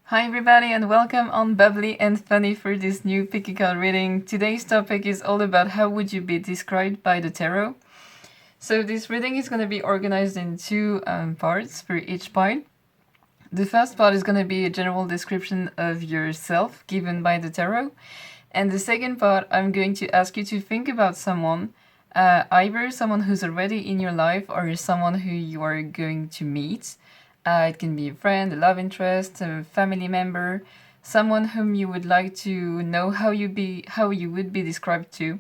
Hi everybody and welcome on Bubbly and Funny for this new pick a card reading. Today's topic is all about how would you be described by the tarot. So this reading is going to be organized in two parts for each part. The first part is going to be a general description of yourself given by the tarot. And the second part, I'm going to ask you to think about someone, either someone who's already in your life or someone who you are going to meet. It can be a friend, a love interest, a family member, someone whom you would like to know how you would be described to.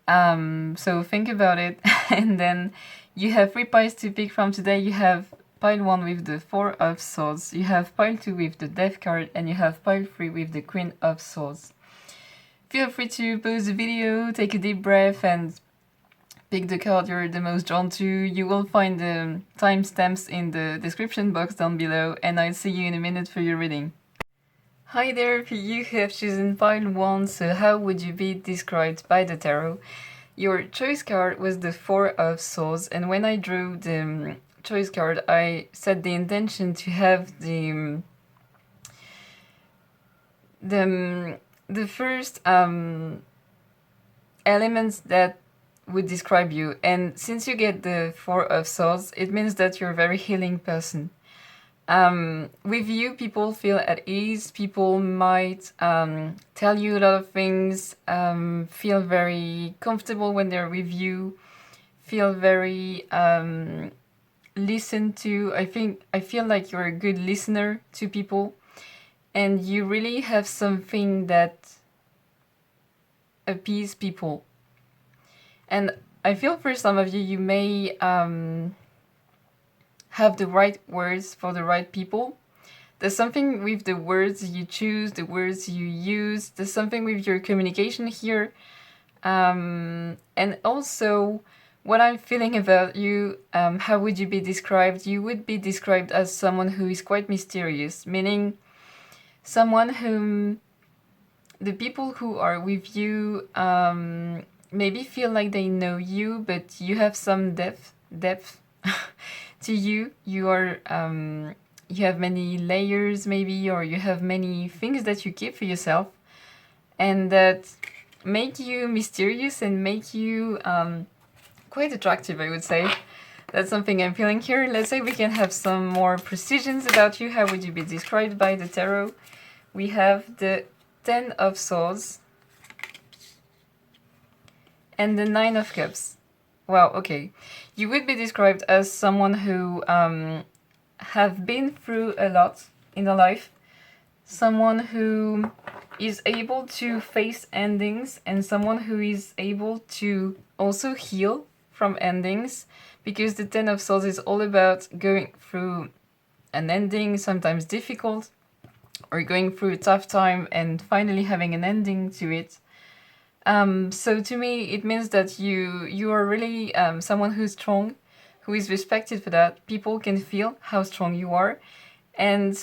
So think about it, and then you have 3 piles to pick from today. You have pile 1 with the 4 of Swords, you have pile 2 with the Death card, and you have pile 3 with the Queen of Swords. Feel free to pause the video, take a deep breath, and pick the card you're the most drawn to. You will find the timestamps in the description box down below, and I'll see you in a minute for your reading. Hi there, you have chosen pile 1, so how would you be described by the tarot? Your choice card was the 4 of Swords, and when I drew the choice card, I set the intention to have the first elements that would describe you. And since you get the 4 of Swords, it means that you're a very healing person. With you, people feel at ease. People might tell you a lot of things, feel very comfortable when they're with you, feel very listened to. I feel like you're a good listener to people, and you really have something that appease people. And I feel for some of you, you may have the right words for the right people. There's something with the words you choose, the words you use. There's something with your communication here. And also, what I'm feeling about you, how would you be described? You would be described as someone who is quite mysterious, meaning someone whom the people who are with you maybe feel like they know you, but you have some depth to you. You are you have many layers maybe, or you have many things that you keep for yourself, and that make you mysterious and make you quite attractive, I would say. That's something I'm feeling here. Let's say we can have some more precisions about you. How would you be described by the tarot? We have the 10 of Swords and the 9 of Cups. Wow, okay. You would be described as someone who have been through a lot in their life. Someone who is able to face endings, and someone who is able to also heal from endings, because the 10 of Swords is all about going through an ending, sometimes difficult, or going through a tough time and finally having an ending to it. So to me, it means that you are really someone who's strong, who is respected for that. People can feel how strong you are, and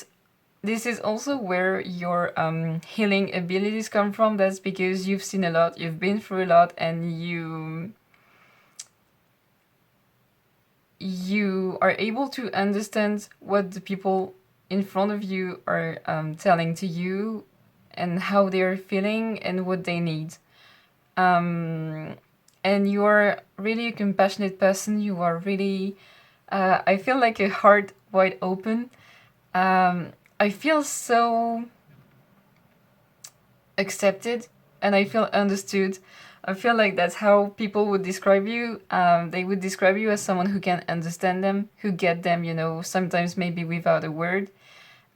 this is also where your healing abilities come from. That's because you've seen a lot, you've been through a lot, and you are able to understand what the people in front of you are telling to you, and how they're feeling and what they need. And you are really a compassionate person. You are really, I feel like a heart wide open. I feel so accepted, and I feel understood. I feel like that's how people would describe you. They would describe you as someone who can understand them, who get them, you know, sometimes maybe without a word.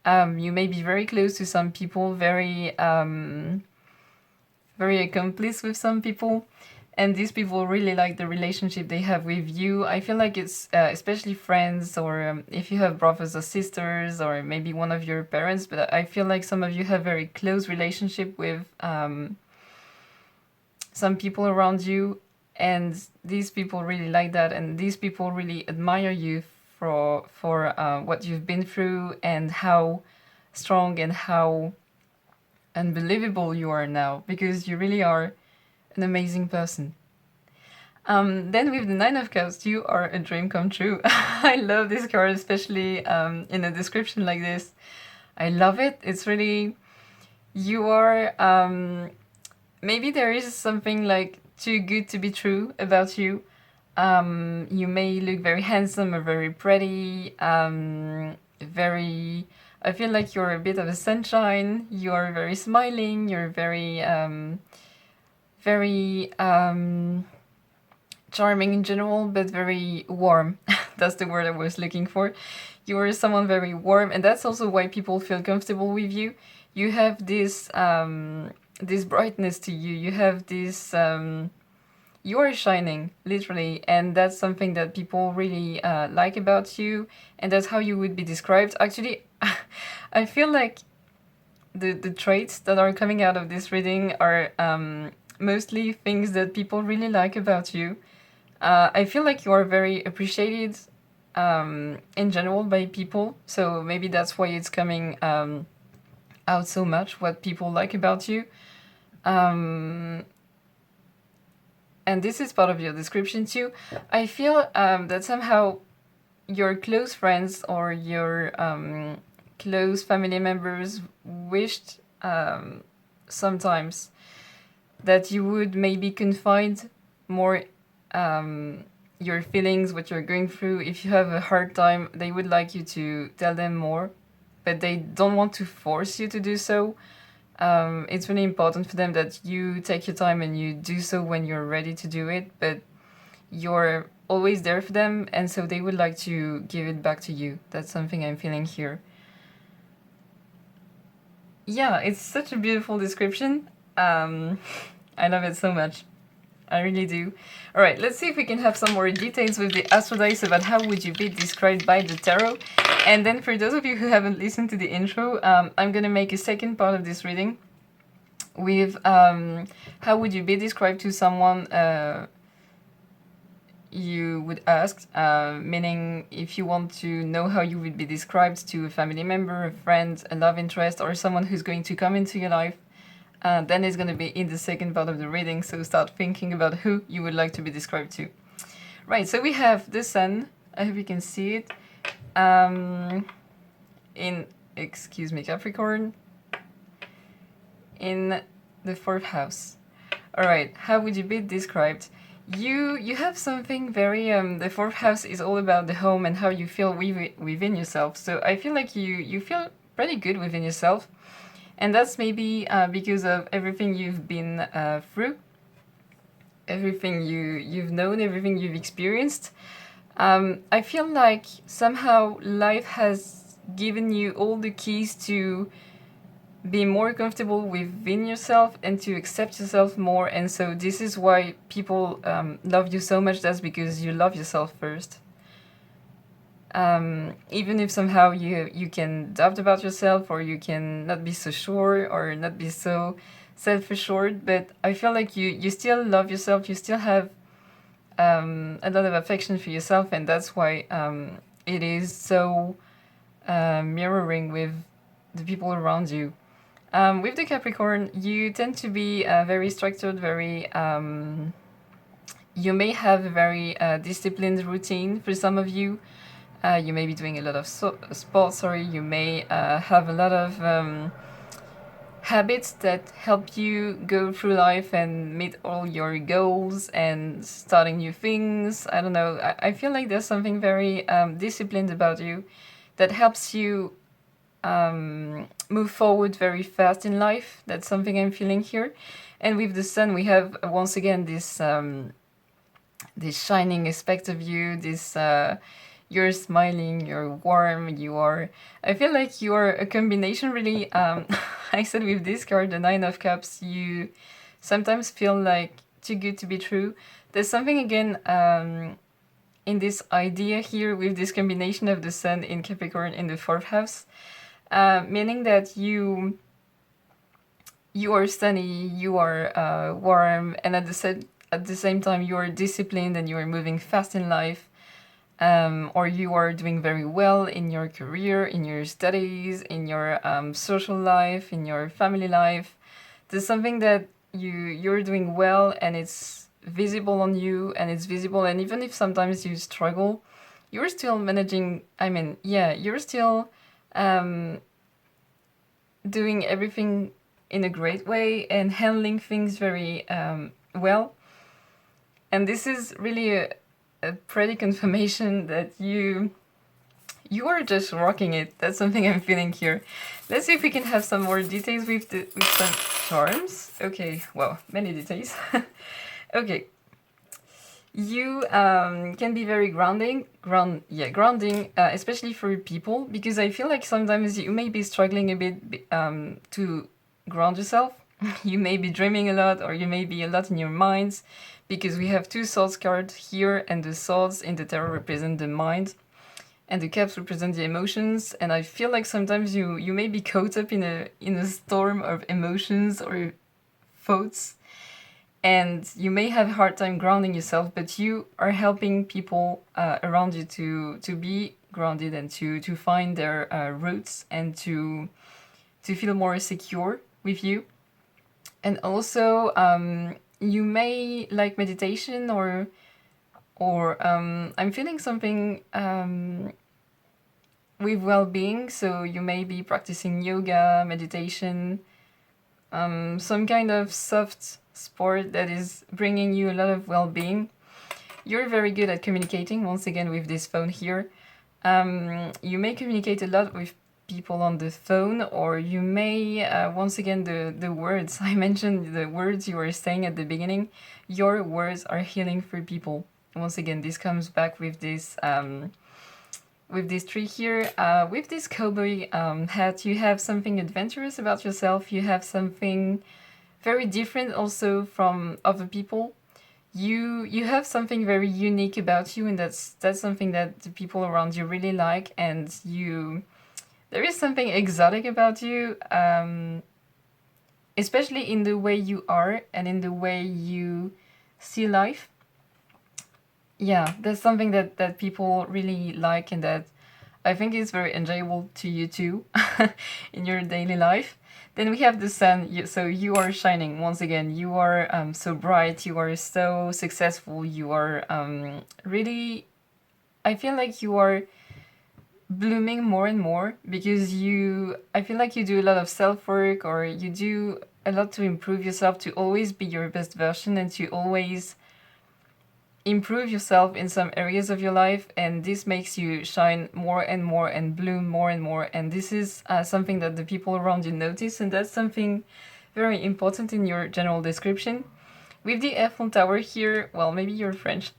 You may be very close to some people, very accomplice with some people, and these people really like the relationship they have with you. I feel like it's especially friends, or if you have brothers or sisters, or maybe one of your parents, but I feel like some of you have very close relationship with some people around you, and these people really like that, and these people really admire you for what you've been through, and how strong and how unbelievable you are now, because you really are an amazing person. Then with the Nine of Cups, you are a dream come true. I love this card, especially in a description like this. I love it. It's really, you are, maybe there is something like too good to be true about you. You may look very handsome or very pretty, very, I feel like you're a bit of a sunshine. You're very smiling. You're very charming in general, but very warm. That's the word I was looking for. You are someone very warm, and that's also why people feel comfortable with you. You have this this brightness to you. You have this. You are shining, literally, and that's something that people really like about you, and that's how you would be described. Actually, I feel like the traits that are coming out of this reading are mostly things that people really like about you. I feel like you are very appreciated in general by people, so maybe that's why it's coming out so much, what people like about you. And this is part of your description too. I feel that somehow your close friends or your close family members wished sometimes that you would maybe confide more your feelings, what you're going through. If you have a hard time, they would like you to tell them more, but they don't want to force you to do so. It's really important for them that you take your time and you do so when you're ready to do it, but you're always there for them, and so they would like to give it back to you. That's something I'm feeling here. Yeah, it's such a beautiful description. I love it so much. I really do. Alright, let's see if we can have some more details with the Astro dice about how would you be described by the tarot. And then for those of you who haven't listened to the intro, I'm gonna make a second part of this reading with how would you be described to someone you would ask, meaning if you want to know how you would be described to a family member, a friend, a love interest, or someone who's going to come into your life. Then it's going to be in the second part of the reading, so start thinking about who you would like to be described to. Right, so we have the sun. I hope you can see it. In, excuse me, Capricorn. In the 4th house. Alright, how would you be described? You have something very, the 4th house is all about the home and how you feel within yourself. So I feel like you feel pretty good within yourself. And that's maybe because of everything you've been through, everything you've known, everything you've experienced. I feel like somehow life has given you all the keys to be more comfortable within yourself and to accept yourself more. And so this is why people love you so much. That's because you love yourself first. Even if somehow you can doubt about yourself, or you can not be so sure, or not be so self-assured, but I feel like you still love yourself, you still have a lot of affection for yourself, and that's why it is so mirroring with the people around you. With the Capricorn, you tend to be very structured, very... you may have a very disciplined routine for some of you. You may be doing a lot of sports, or you may have a lot of habits that help you go through life and meet all your goals and starting new things. I don't know. I feel like there's something very disciplined about you that helps you move forward very fast in life. That's something I'm feeling here. And with the sun, we have once again this this shining aspect of you, this... you're smiling, you're warm, you are... I feel like you are a combination, really. I said with this card, the 9 of Cups, you sometimes feel like too good to be true. There's something, again, in this idea here with this combination of the sun in Capricorn in the 4th house, meaning that you are sunny, you are warm, and at the same time you are disciplined and you are moving fast in life. Or you are doing very well in your career, in your studies, in your social life, in your family life. There's something that you're doing well, and it's visible on you, and it's visible, and even if sometimes you struggle, you're still managing, you're still doing everything in a great way and handling things very well. And this is really a pretty confirmation that you are just rocking it. That's something I'm feeling here. Let's see if we can have some more details with some charms. Okay, well, many details. Okay. You can be very grounding, especially for people, because I feel like sometimes you may be struggling a bit to ground yourself. You may be dreaming a lot, or you may be a lot in your minds, because we have two swords cards here, and the swords in the tarot represent the mind, and the cups represent the emotions. And I feel like sometimes you may be caught up in a storm of emotions or thoughts, and you may have a hard time grounding yourself, but you are helping people around you to be grounded and to find their roots and to feel more secure with you. And also, you may like meditation, or I'm feeling something with well-being. So you may be practicing yoga, meditation, some kind of soft sport that is bringing you a lot of well-being. You're very good at communicating, once again, with this phone here. You may communicate a lot with people on the phone, or you may, once again, the words, I mentioned the words you were saying at the beginning, your words are healing for people. Once again, this comes back with this tree here. With this cowboy hat, you have something adventurous about yourself. You have something very different also from other people. You have something very unique about you, and that's something that the people around you really like. And there is something exotic about you, especially in the way you are and in the way you see life. Yeah, that's something that people really like, and that I think is very enjoyable to you too in your daily life. Then we have the sun, so you are shining once again. You are so bright, you are so successful, you are really, I feel like you are blooming more and more, because I feel like you do a lot of self-work, or you do a lot to improve yourself, to always be your best version, and to always improve yourself in some areas of your life, and this makes you shine more and more and bloom more and more. And this is something that the people around you notice, and that's something very important in your general description. With the Eiffel Tower here, well, maybe you're French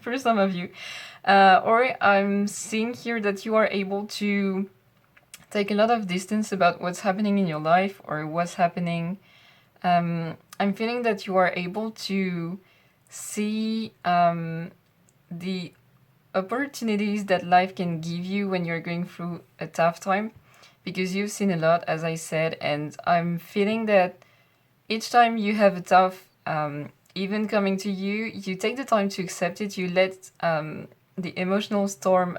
for some of you, or I'm seeing here that you are able to take a lot of distance about what's happening in your life, or what's happening. I'm feeling that you are able to see the opportunities that life can give you when you're going through a tough time, because you've seen a lot, as I said, and I'm feeling that each time you have a tough event coming to you, you take the time to accept it, you let the emotional storm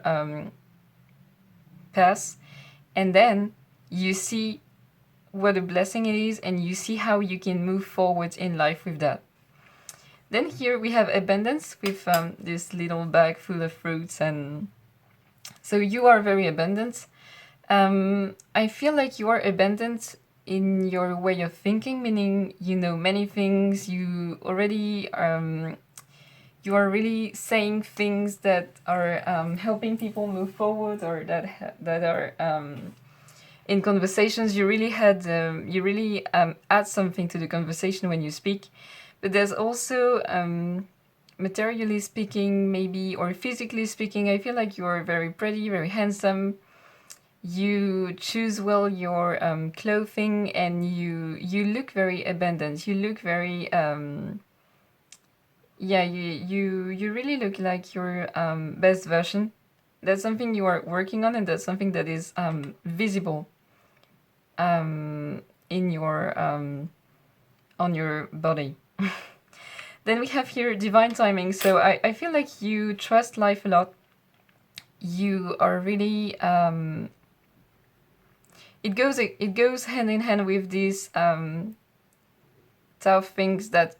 pass, and then you see what a blessing it is, and you see how you can move forward in life with that. Then here we have abundance with this little bag full of fruits, and so you are very abundant. I feel like you are abundant in your way of thinking, meaning you know many things. You already you are really saying things that are helping people move forward, or that are in conversations. You really add something to the conversation when you speak. But there's also, materially speaking, maybe, or physically speaking, I feel like you're very pretty, very handsome. You choose well your clothing, and you look very abundant. You look very, you really look like your best version. That's something you are working on, and that's something that is visible in your on your body. Then we have here divine timing. So I feel like you trust life a lot. You are really it goes hand in hand with these tough things that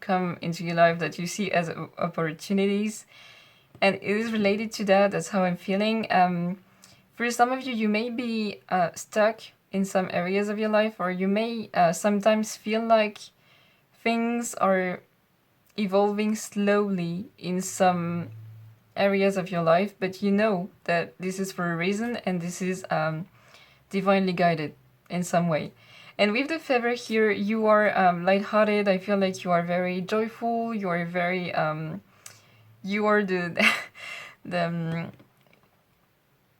come into your life that you see as opportunities. And it is related to that. That's how I'm feeling. For some of you, you may be stuck in some areas of your life, or you may sometimes feel like things are evolving slowly in some areas of your life, but you know that this is for a reason, and this is divinely guided in some way. And with the feather here, you are lighthearted. I feel like you are very joyful. You are very you are the the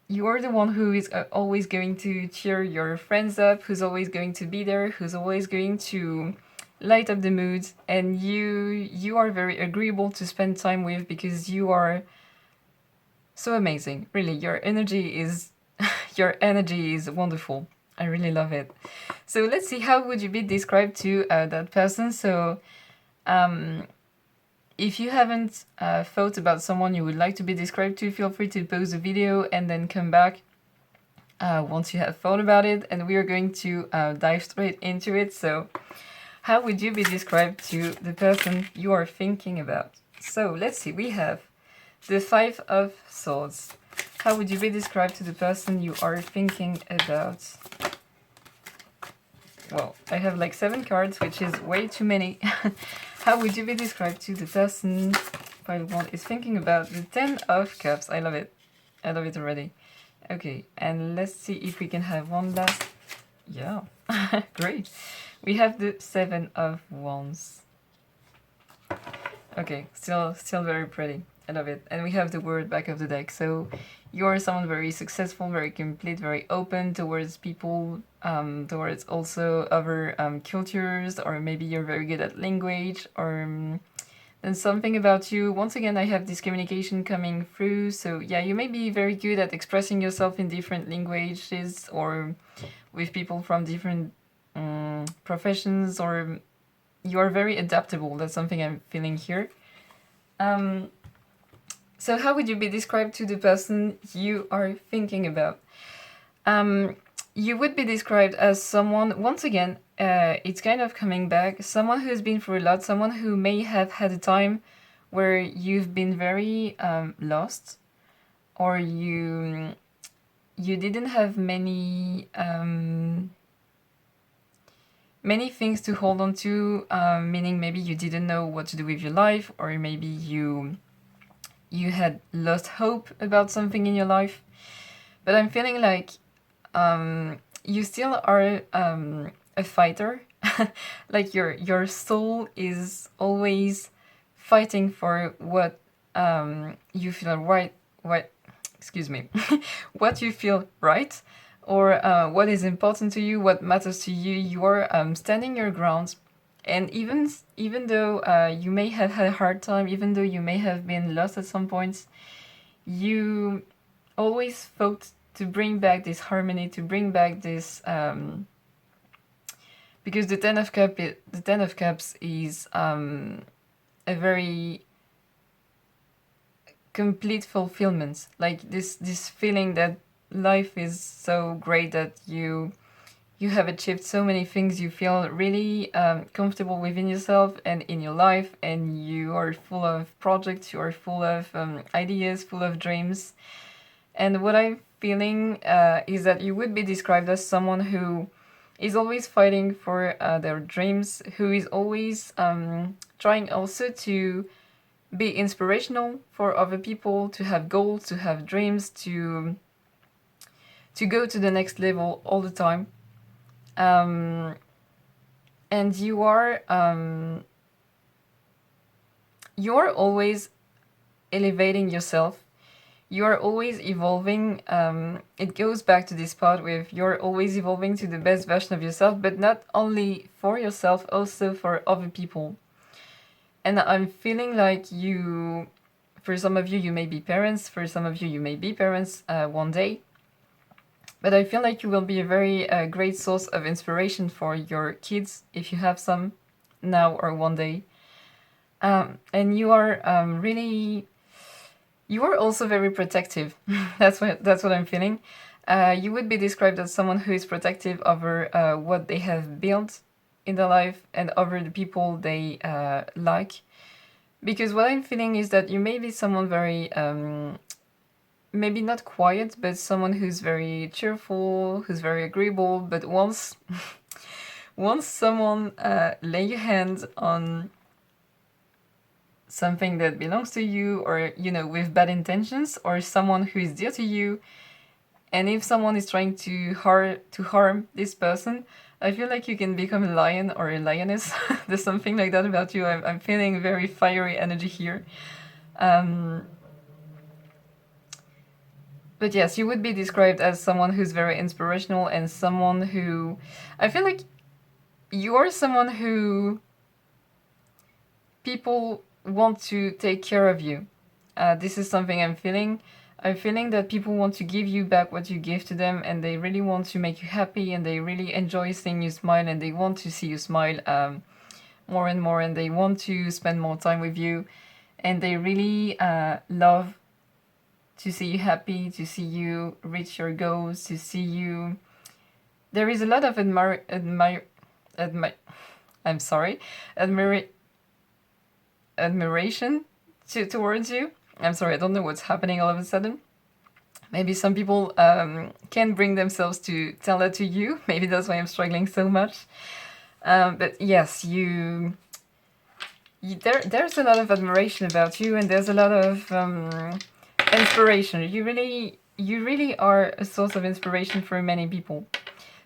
you are the one who is always going to cheer your friends up, who's always going to be there, who's always going to light up the mood, and you are very agreeable to spend time with because you are so amazing. Really, your energy is your energy is wonderful. I really love it. So let's see, how would you be described to that person? So if you haven't thought about someone you would like to be described to, feel free to pause the video and then come back once you have thought about it, and we are going to dive straight into it. So how would you be described to the person you are thinking about? So let's see, we have the Five of Swords. How would you be described to the person you are thinking about? Well, I have like 7 cards, which is way too many. How would you be described to the person pile 1 is thinking about? The 10 of Cups. I love it. I love it already. Okay, and let's see if we can have one last. Yeah, great. We have the 7 of Wands. Okay, still very pretty. I love it. And we have the Word back of the deck. So you are someone very successful, very complete, very open towards people, towards also other cultures, or maybe you're very good at language, or then something about you. Once again, I have this communication coming through. So yeah, you may be very good at expressing yourself in different languages, or with people from different professions, or you are very adaptable. That's something I'm feeling here. So how would you be described to the person you are thinking about? You would be described as someone, once again, it's kind of coming back, someone who's been through a lot, someone who may have had a time where you've been very lost, or you didn't have many things to hold on to, meaning maybe you didn't know what to do with your life, or maybe you had lost hope about something in your life. But I'm feeling like you still are a fighter. Like your soul is always fighting for what you feel right. What you feel right, or what is important to you, what matters to you. You are standing your ground. And even though you may have had a hard time, even though you may have been lost at some points, you always fought to bring back this harmony, to bring back this, because the Ten of Cups is a very complete fulfillment. Like this feeling that life is so great that you have achieved so many things, you feel really comfortable within yourself and in your life, and you are full of projects, you are full of ideas, full of dreams. And what I'm feeling is that you would be described as someone who is always fighting for their dreams, who is always trying also to be inspirational for other people, to have goals, to have dreams, to go to the next level all the time. And you are always elevating yourself. You are always evolving. It goes back to this part with you're always evolving to the best version of yourself, but not only for yourself, also for other people. And I'm feeling like you, for some of you, you may be parents. For some of you, you may be parents one day. But I feel like you will be a very great source of inspiration for your kids, if you have some now or one day. And you are really, you are also very protective. That's what I'm feeling. You would be described as someone who is protective over what they have built, in their life and over the people they like. Because what I'm feeling is that you may be someone very, maybe not quiet, but someone who's very cheerful, who's very agreeable, but once someone lay your hands on something that belongs to you, or, you know, with bad intentions, or someone who is dear to you, and if someone is trying to harm this person, I feel like you can become a lion or a lioness. There's something like that about you. I'm feeling very fiery energy here. But yes, you would be described as someone who's very inspirational and someone who... I feel like you're someone who people want to take care of you. This is something I'm feeling. I'm feeling that people want to give you back what you give to them, and they really want to make you happy, and they really enjoy seeing you smile, and they want to see you smile more and more, and they want to spend more time with you, and they really love to see you happy, to see you reach your goals, to see you... There is a lot of admiration towards you. I'm sorry, I don't know what's happening all of a sudden. Maybe some people can't bring themselves to tell that to you. Maybe that's why I'm struggling so much. But yes, there's a lot of admiration about you, and there's a lot of inspiration. You really are a source of inspiration for many people.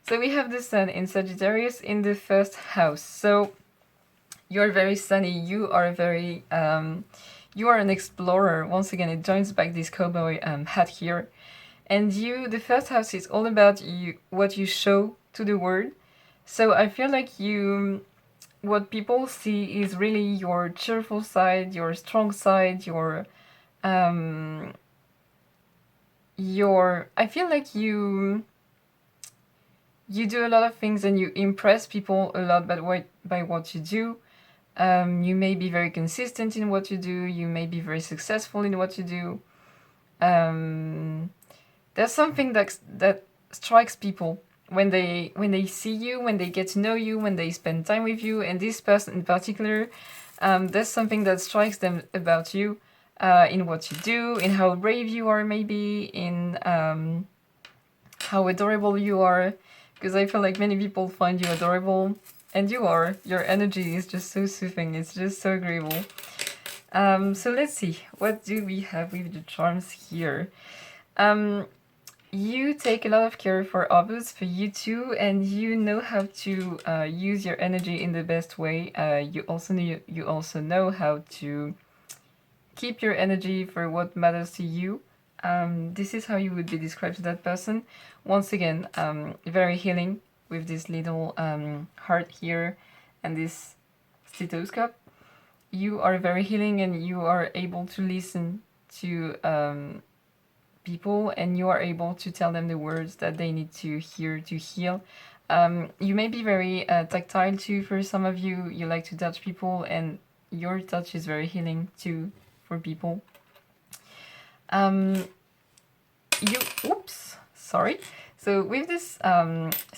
So we have the Sun in Sagittarius in the first house. So you're very sunny. You are very... you are an explorer. Once again, it joins back this cowboy hat here. And the first house is all about you, what you show to the world. So I feel like what people see is really your cheerful side, your strong side, I feel like you do a lot of things and you impress people a lot by what you do. You may be very consistent in what you do. You may be very successful in what you do. There's something that strikes people when they see you, when they get to know you, when they spend time with you. And this person in particular, there's something that strikes them about you, in what you do, in how brave you are, maybe in how adorable you are. Because I feel like many people find you adorable. And you are. Your energy is just so soothing. It's just so agreeable. So let's see. What do we have with the charms here? You take a lot of care for others, for you too, and you know how to use your energy in the best way. You also know how to keep your energy for what matters to you. This is how you would be described to that person. Once again, very healing with this little heart here and this stethoscope. You are very healing, and you are able to listen to people, and you are able to tell them the words that they need to hear to heal. You may be very tactile too. For some of you, you like to touch people, and your touch is very healing too for people. So with this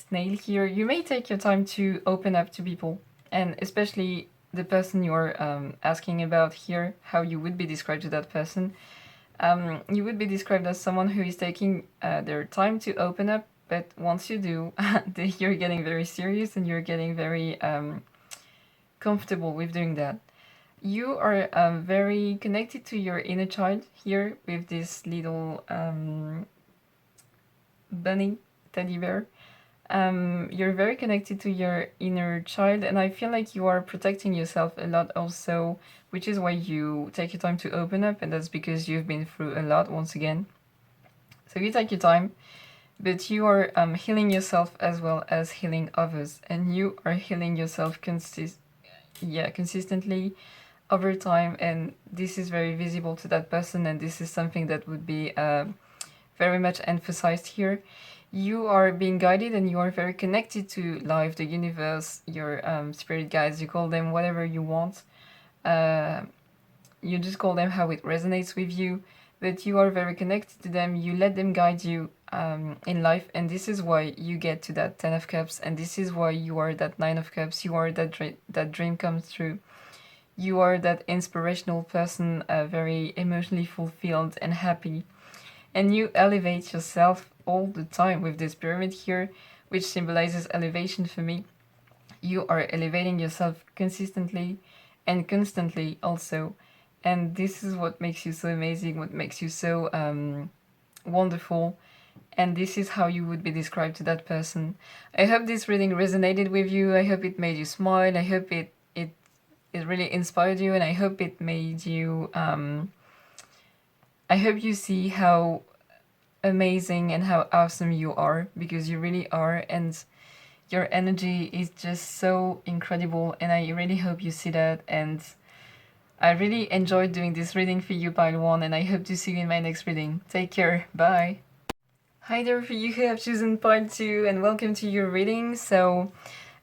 snail here, you may take your time to open up to people, and especially the person you're asking about here, how you would be described to that person. You would be described as someone who is taking their time to open up, but once you do, you're getting very serious and you're getting very comfortable with doing that. You are very connected to your inner child here with this little bunny teddy bear. You're very connected to your inner child, and I feel like you are protecting yourself a lot also, which is why you take your time to open up, and that's because you've been through a lot once again. So you take your time, but you are healing yourself as well as healing others, and you are healing yourself consistently over time, and this is very visible to that person, and this is something that would be very much emphasized here. You are being guided, and you are very connected to life, the universe, your spirit guides. You call them whatever you want. You just call them how it resonates with you, that you are very connected to them, you let them guide you in life, and this is why you get to that 10 of Cups, and this is why you are that 9 of Cups, you are that dream comes true. You are that inspirational person, very emotionally fulfilled and happy. And you elevate yourself all the time with this pyramid here, which symbolizes elevation for me. You are elevating yourself consistently and constantly also. And this is what makes you so amazing, what makes you so wonderful. And this is how you would be described to that person. I hope this reading resonated with you. I hope it made you smile. I hope it really inspired you, and I hope it made you I hope you see how amazing and how awesome you are, because you really are, and your energy is just so incredible, and I really hope you see that. And I really enjoyed doing this reading for you, pile 1, and I hope to see you in my next reading. Take care, bye. Hi there for you who have chosen part 2, and welcome to your reading. So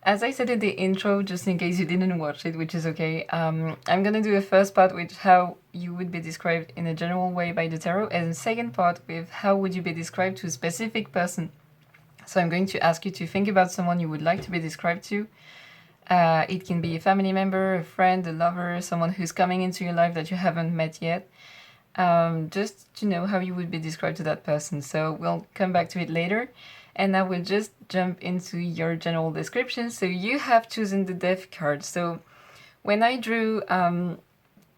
as I said in the intro, just in case you didn't watch it, which is okay, I'm gonna do a first part with how you would be described in a general way by the tarot, and a second part with how would you be described to a specific person. So I'm going to ask you to think about someone you would like to be described to. It can be a family member, a friend, a lover, someone who's coming into your life that you haven't met yet. Just to know how you would be described to that person. So we'll come back to it later. And now we'll just jump into your general description. So you have chosen the Death card. So when I drew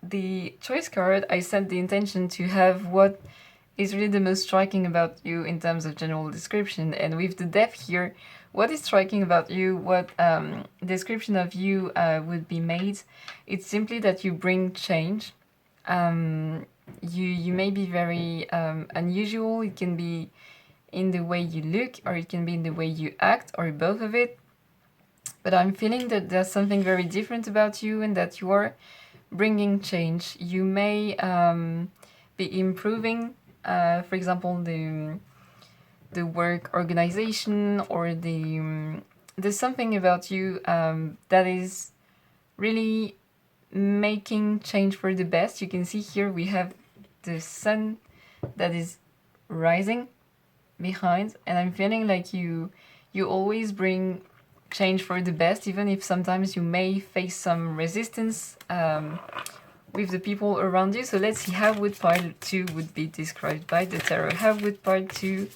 the choice card, I set the intention to have what is really the most striking about you in terms of general description. And with the Death here, what is striking about you, what description of you would be made, it's simply that you bring change. You may be very unusual. It can be in the way you look, or it can be in the way you act, or both of it. But I'm feeling that there's something very different about you, and that you are bringing change. You may be improving, for example, the work organization, or there's something about you that is really making change for the best. You can see here we have the sun that is rising behind, and I'm feeling like you always bring change for the best, even if sometimes you may face some resistance with the people around you. So let's see how would pile 2 would be described by the tarot. How would part 2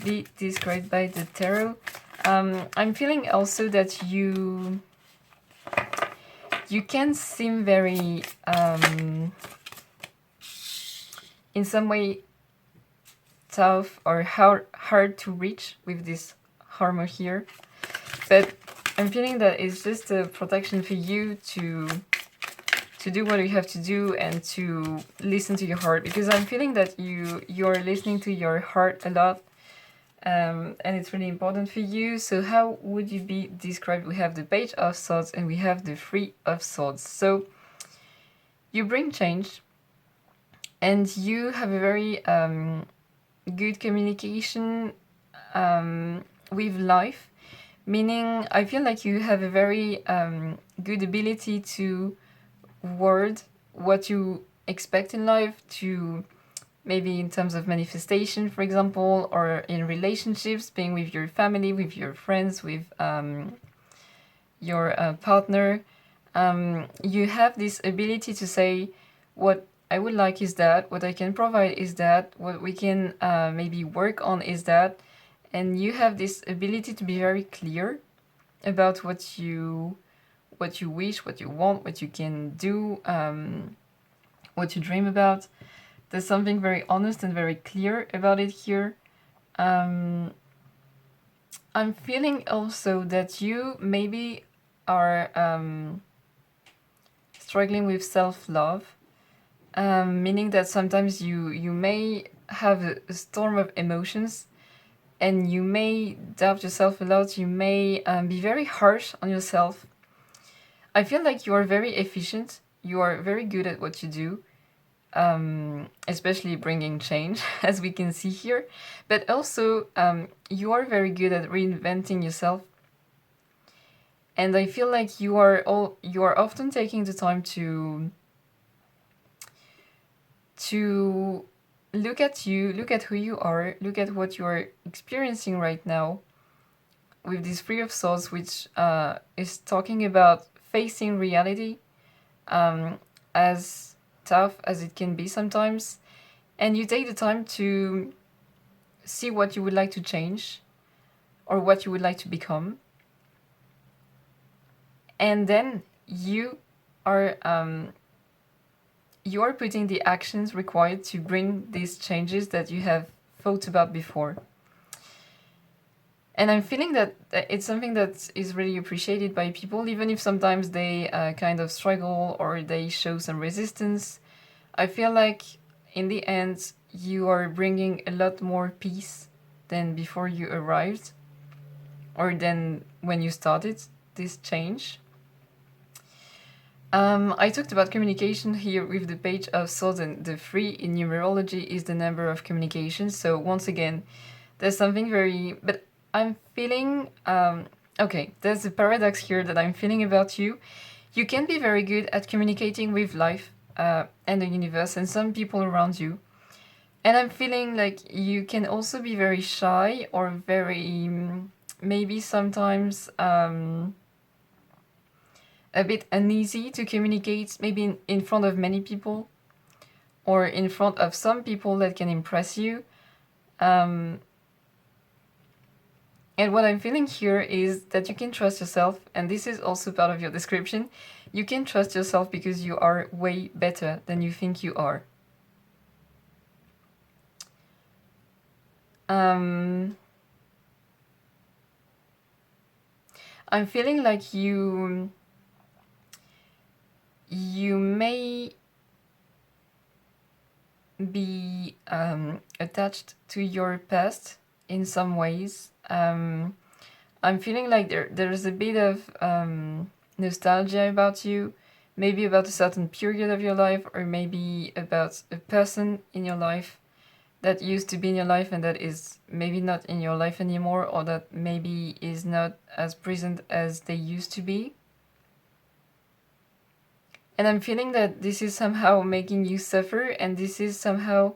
be described by the tarot? I'm feeling also that you can seem very in some way tough or hard to reach with this armor here, but I'm feeling that it's just a protection for you to do what you have to do, and to listen to your heart, because I'm feeling that you're listening to your heart a lot, and it's really important for you. So how would you be described? We have the Page of Swords and we have the Three of Swords. So you bring change, and you have a very good communication with life, meaning I feel like you have a very good ability to word what you expect in life, to maybe in terms of manifestation, for example, or in relationships, being with your family, with your friends, with your partner. You have this ability to say, what I would like is that, what I can provide is that, what we can maybe work on is that, and you have this ability to be very clear about what you wish, what you want, what you can do, what you dream about. There's something very honest and very clear about it here. I'm feeling also that you maybe are struggling with self-love, meaning that sometimes you may have a storm of emotions, and you may doubt yourself a lot. You may be very harsh on yourself. I feel like you are very efficient. You are very good at what you do, especially bringing change, as we can see here. But also, you are very good at reinventing yourself. And I feel like you are often taking the time to to look at you, look at who you are, look at what you are experiencing right now with this Three of Swords, which is talking about facing reality, as tough as it can be sometimes, and you take the time to see what you would like to change or what you would like to become, and then you are putting the actions required to bring these changes that you have thought about before. And I'm feeling that it's something that is really appreciated by people, even if sometimes they kind of struggle or they show some resistance. I feel like in the end, you are bringing a lot more peace than before you arrived, or than when you started this change. I talked about communication here with the Page of Swords, and the 3 in numerology is the number of communication. So once again, there's something very... But I'm feeling... okay, there's a paradox here that I'm feeling about you. You can be very good at communicating with life and the universe and some people around you. And I'm feeling like you can also be very shy or very... maybe sometimes... a bit uneasy to communicate, maybe in front of many people or in front of some people that can impress you. And what I'm feeling here is that you can trust yourself, and this is also part of your description. You can trust yourself because you are way better than you think you are. I'm feeling like you may be attached to your past in some ways. I'm feeling like there's a bit of nostalgia about you, maybe about a certain period of your life, or maybe about a person in your life that used to be in your life and that is maybe not in your life anymore, or that maybe is not as present as they used to be. And I'm feeling that this is somehow making you suffer, and this is somehow,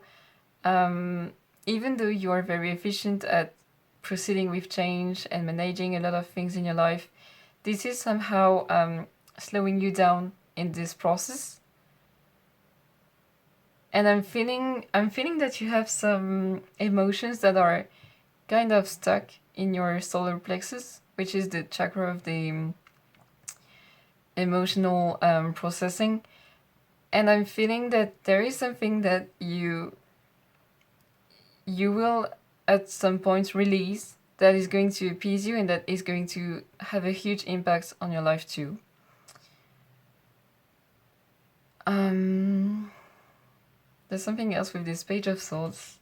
even though you are very efficient at proceeding with change and managing a lot of things in your life, this is somehow slowing you down in this process. And I'm feeling that you have some emotions that are kind of stuck in your solar plexus, which is the chakra of the emotional processing. And I'm feeling that there is something that you will at some point release that is going to appease you and that is going to have a huge impact on your life too. There's something else with this Page of Swords.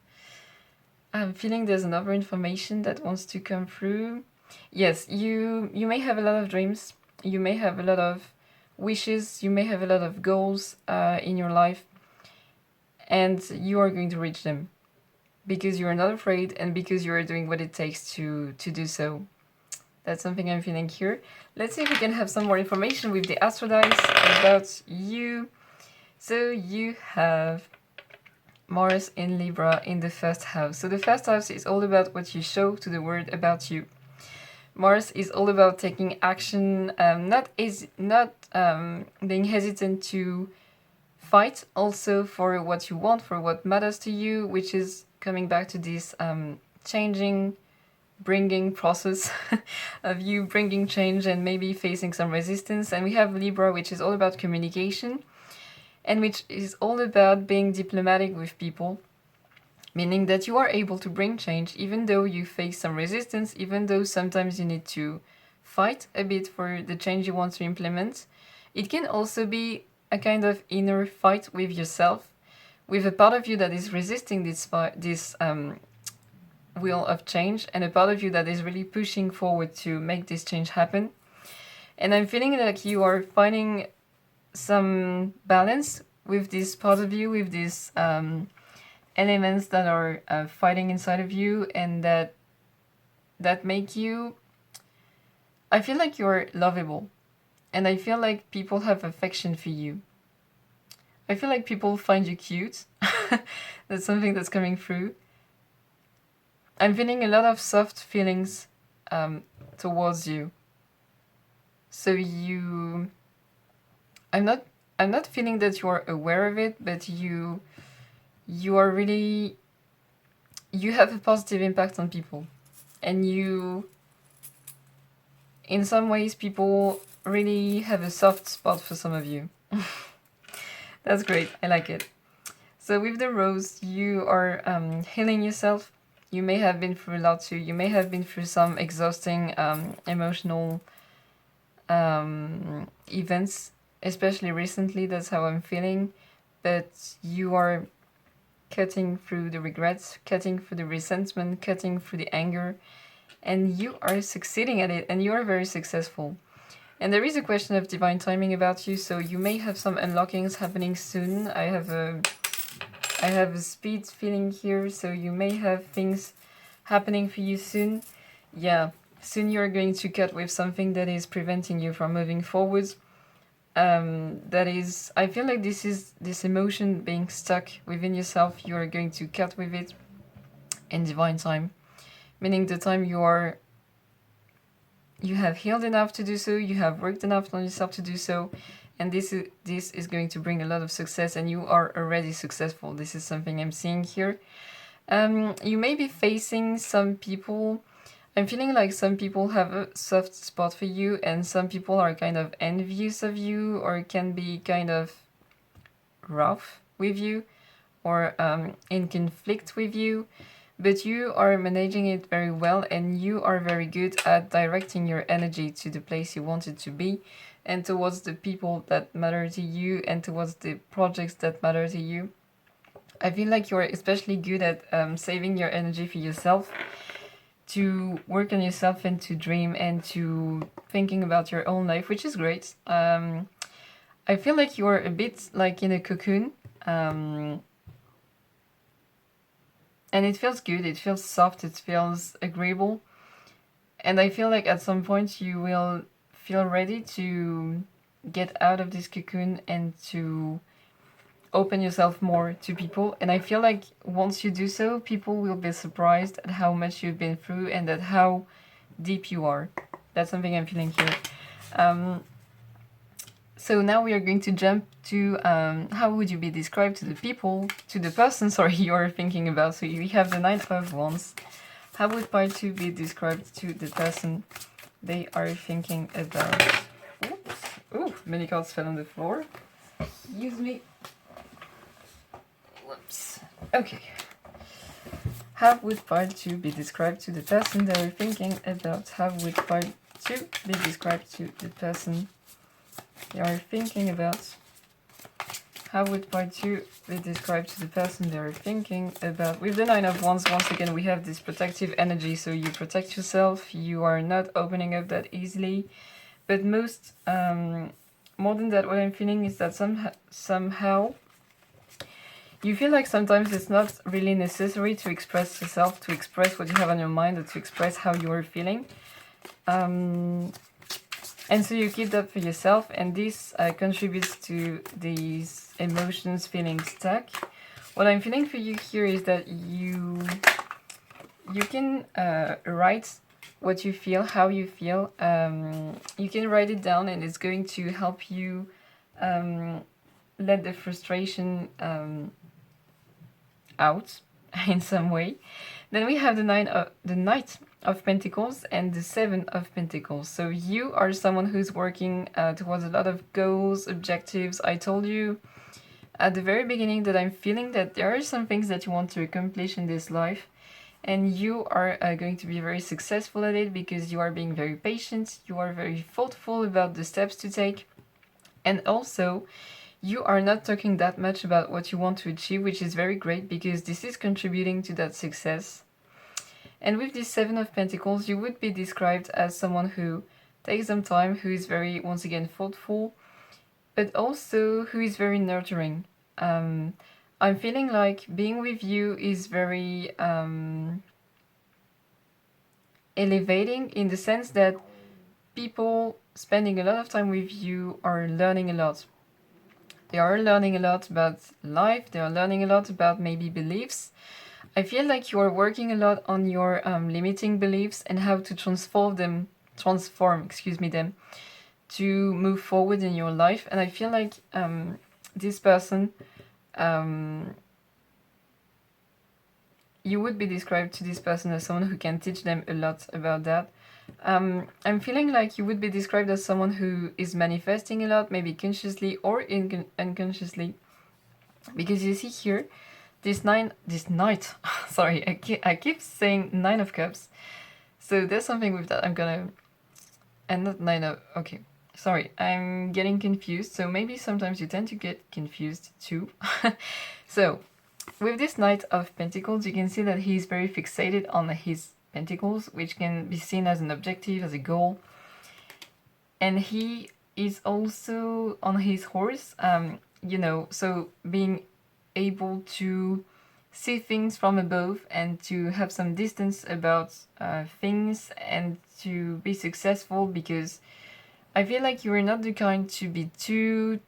I'm feeling there's another information that wants to come through. Yes, you may have a lot of dreams. You may have a lot of wishes. You may have a lot of goals in your life. And you are going to reach them. Because you are not afraid and because you are doing what it takes to do so. That's something I'm feeling here. Let's see if we can have some more information with the Astro dice about you. So you have Mars in Libra in the first house. So the first house is all about what you show to the world about you. Mars is all about taking action, not being hesitant to fight also for what you want, for what matters to you, which is coming back to this changing, bringing process of you bringing change and maybe facing some resistance. And we have Libra, which is all about communication and which is all about being diplomatic with people, meaning that you are able to bring change even though you face some resistance, even though sometimes you need to fight a bit for the change you want to implement. It can also be a kind of inner fight with yourself, with a part of you that is resisting this wheel of change, and a part of you that is really pushing forward to make this change happen. And I'm feeling like you are finding some balance with this part of you, with these elements that are fighting inside of you, and that make you... I feel like you're lovable, and I feel like people have affection for you. I feel like people find you cute. That's something that's coming through. I'm feeling a lot of soft feelings towards you. So I'm not feeling that you are aware of it, but you are really, you have a positive impact on people, and you, in some ways, people really have a soft spot for some of you. That's great. I like it. So with the rose, you are healing yourself. You may have been through a lot too. You may have been through some exhausting emotional events, especially recently. That's how I'm feeling. But you are cutting through the regrets, cutting through the resentment, cutting through the anger, and you are succeeding at it, and you are very successful. And there is a question of divine timing about you, so you may have some unlockings happening soon. I have a speed feeling here, so you may have things happening for you soon. Yeah, soon you're going to cut with something that is preventing you from moving forward. That is, I feel like this emotion being stuck within yourself, you are going to cut with it in divine time. Meaning the time you have healed enough to do so, you have worked enough on yourself to do so, and this is going to bring a lot of success, and you are already successful. This is something I'm seeing here. You may be facing some people. I'm feeling like some people have a soft spot for you, and some people are kind of envious of you, or can be kind of rough with you, or in conflict with you. But you are managing it very well, and you are very good at directing your energy to the place you want it to be, and towards the people that matter to you, and towards the projects that matter to you. I feel like you're especially good at saving your energy for yourself, to work on yourself and to dream and to thinking about your own life, which is great. I feel like you're a bit like in a cocoon. And it feels good, it feels soft, it feels agreeable. And I feel like at some point you will feel ready to get out of this cocoon and to open yourself more to people. And I feel like once you do so, people will be surprised at how much you've been through and at how deep you are. That's something I'm feeling here. So now we are going to jump to how would you be described to the person, sorry, you're thinking about. So we have the Nine of Wands. How would part 2 be described to the person they are thinking about? Oops. Ooh, many cards fell on the floor. Excuse me. Whoops. Okay. How would part 2 be described to the person they are thinking about? How would part 2 be described to the person they are thinking about? How would part 2 be described to the person they are thinking about? With the Nine of Wands, once again, we have this protective energy, so you protect yourself, you are not opening up that easily. But most, more than that, what I'm feeling is that somehow you feel like sometimes it's not really necessary to express yourself, to express what you have on your mind, or to express how you are feeling. And so you keep that for yourself, and this contributes to these emotions feeling stuck. What I'm feeling for you here is that you can write what you feel, how you feel. You can write it down, and it's going to help you let the frustration out in some way. Then we have the Knight of Pentacles and the Seven of Pentacles. So you are someone who's working towards a lot of goals, objectives. I told you at the very beginning that I'm feeling that there are some things that you want to accomplish in this life, and you are going to be very successful at it because you are being very patient, you are very thoughtful about the steps to take, and also you are not talking that much about what you want to achieve, which is very great because this is contributing to that success. And with this Seven of Pentacles, you would be described as someone who takes some time, who is very, once again, thoughtful, but also who is very nurturing. I'm feeling like being with you is very elevating, in the sense that people spending a lot of time with you are learning a lot. They are learning a lot about life. They are learning a lot about maybe beliefs. I feel like you are working a lot on your limiting beliefs and how to transform them to move forward in your life. And I feel like this person, you would be described to this person as someone who can teach them a lot about that. I'm feeling like you would be described as someone who is manifesting a lot, maybe consciously or unconsciously, because you see here this knight. Sorry, I keep saying 9 of Cups. So there's something with that. I'm gonna, and not 9 of, okay. Sorry, I'm getting confused. So maybe sometimes you tend to get confused too. So with this Knight of Pentacles, you can see that he's very fixated on his pentacles, which can be seen as an objective, as a goal. And he is also on his horse, so being able to see things from above and to have some distance about things and to be successful, because I feel like you are not the kind to be too...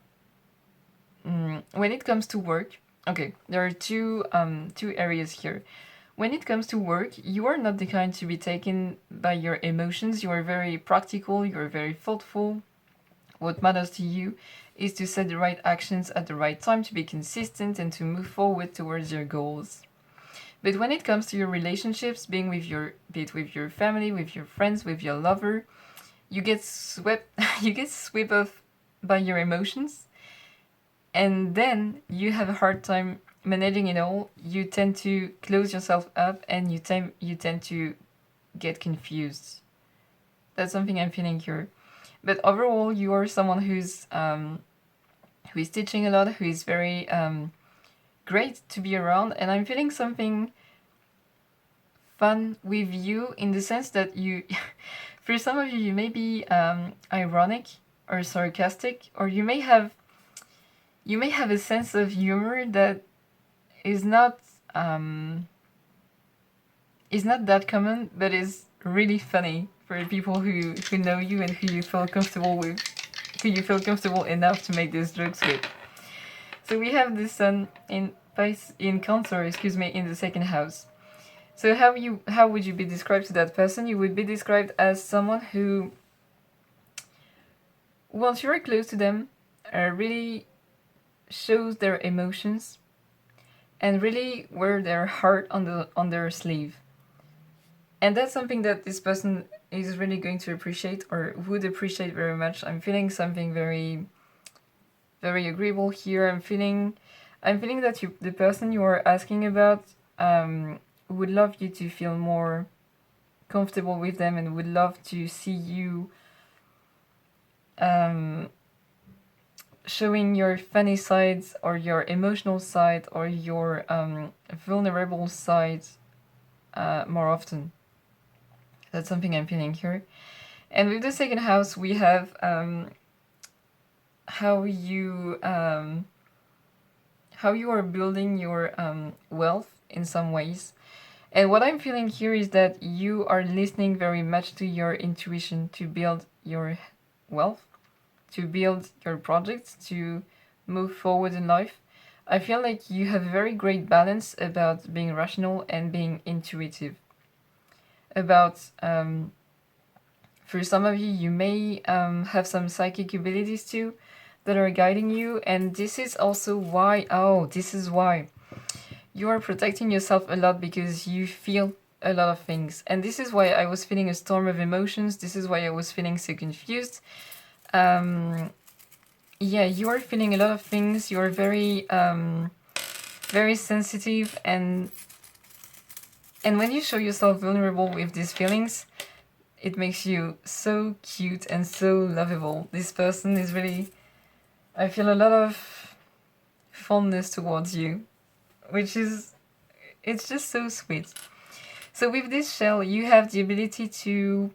when it comes to work, okay, there are two areas here. When it comes to work, you are not the kind to be taken by your emotions. You are very practical, you are very thoughtful. What matters to you is to set the right actions at the right time, to be consistent and to move forward towards your goals. But when it comes to your relationships, be it with your family, with your friends, with your lover, you get swept off by your emotions, and then you have a hard time managing it all. You tend to close yourself up and you tend to get confused. That's something I'm feeling here. But overall, you are someone who is teaching a lot, who is very great to be around, and I'm feeling something fun with you, in the sense that you, for some of you, you may be ironic or sarcastic, or you may have a sense of humor that is not that common, but is really funny for people who know you and who you feel comfortable with, who you feel comfortable enough to make these jokes with. So we have the Sun in Cancer, in the second house. So how would you be described to that person? You would be described as someone who, once you're close to them, really shows their emotions and really wear their heart on their sleeve. And that's something that this person is really going to appreciate, or would appreciate very much. I'm feeling something very, very agreeable here. I'm feeling that the person you are asking about, would love you to feel more comfortable with them, and would love to see you showing your funny sides, or your emotional side, or your vulnerable side more often. That's something I'm feeling here. And with the second house, we have how you are building your wealth in some ways. And what I'm feeling here is that you are listening very much to your intuition to build your wealth, to build your projects, to move forward in life. I feel like you have a very great balance about being rational and being intuitive. About, for some of you, you may have some psychic abilities too that are guiding you, and this is also why, you are protecting yourself a lot, because you feel a lot of things. And this is why I was feeling a storm of emotions. This is why I was feeling so confused. You are feeling a lot of things. You are very, very sensitive, and when you show yourself vulnerable with these feelings, it makes you so cute and so lovable. This person is really... I feel a lot of fondness towards you, it's just so sweet. So with this shell, you have the ability to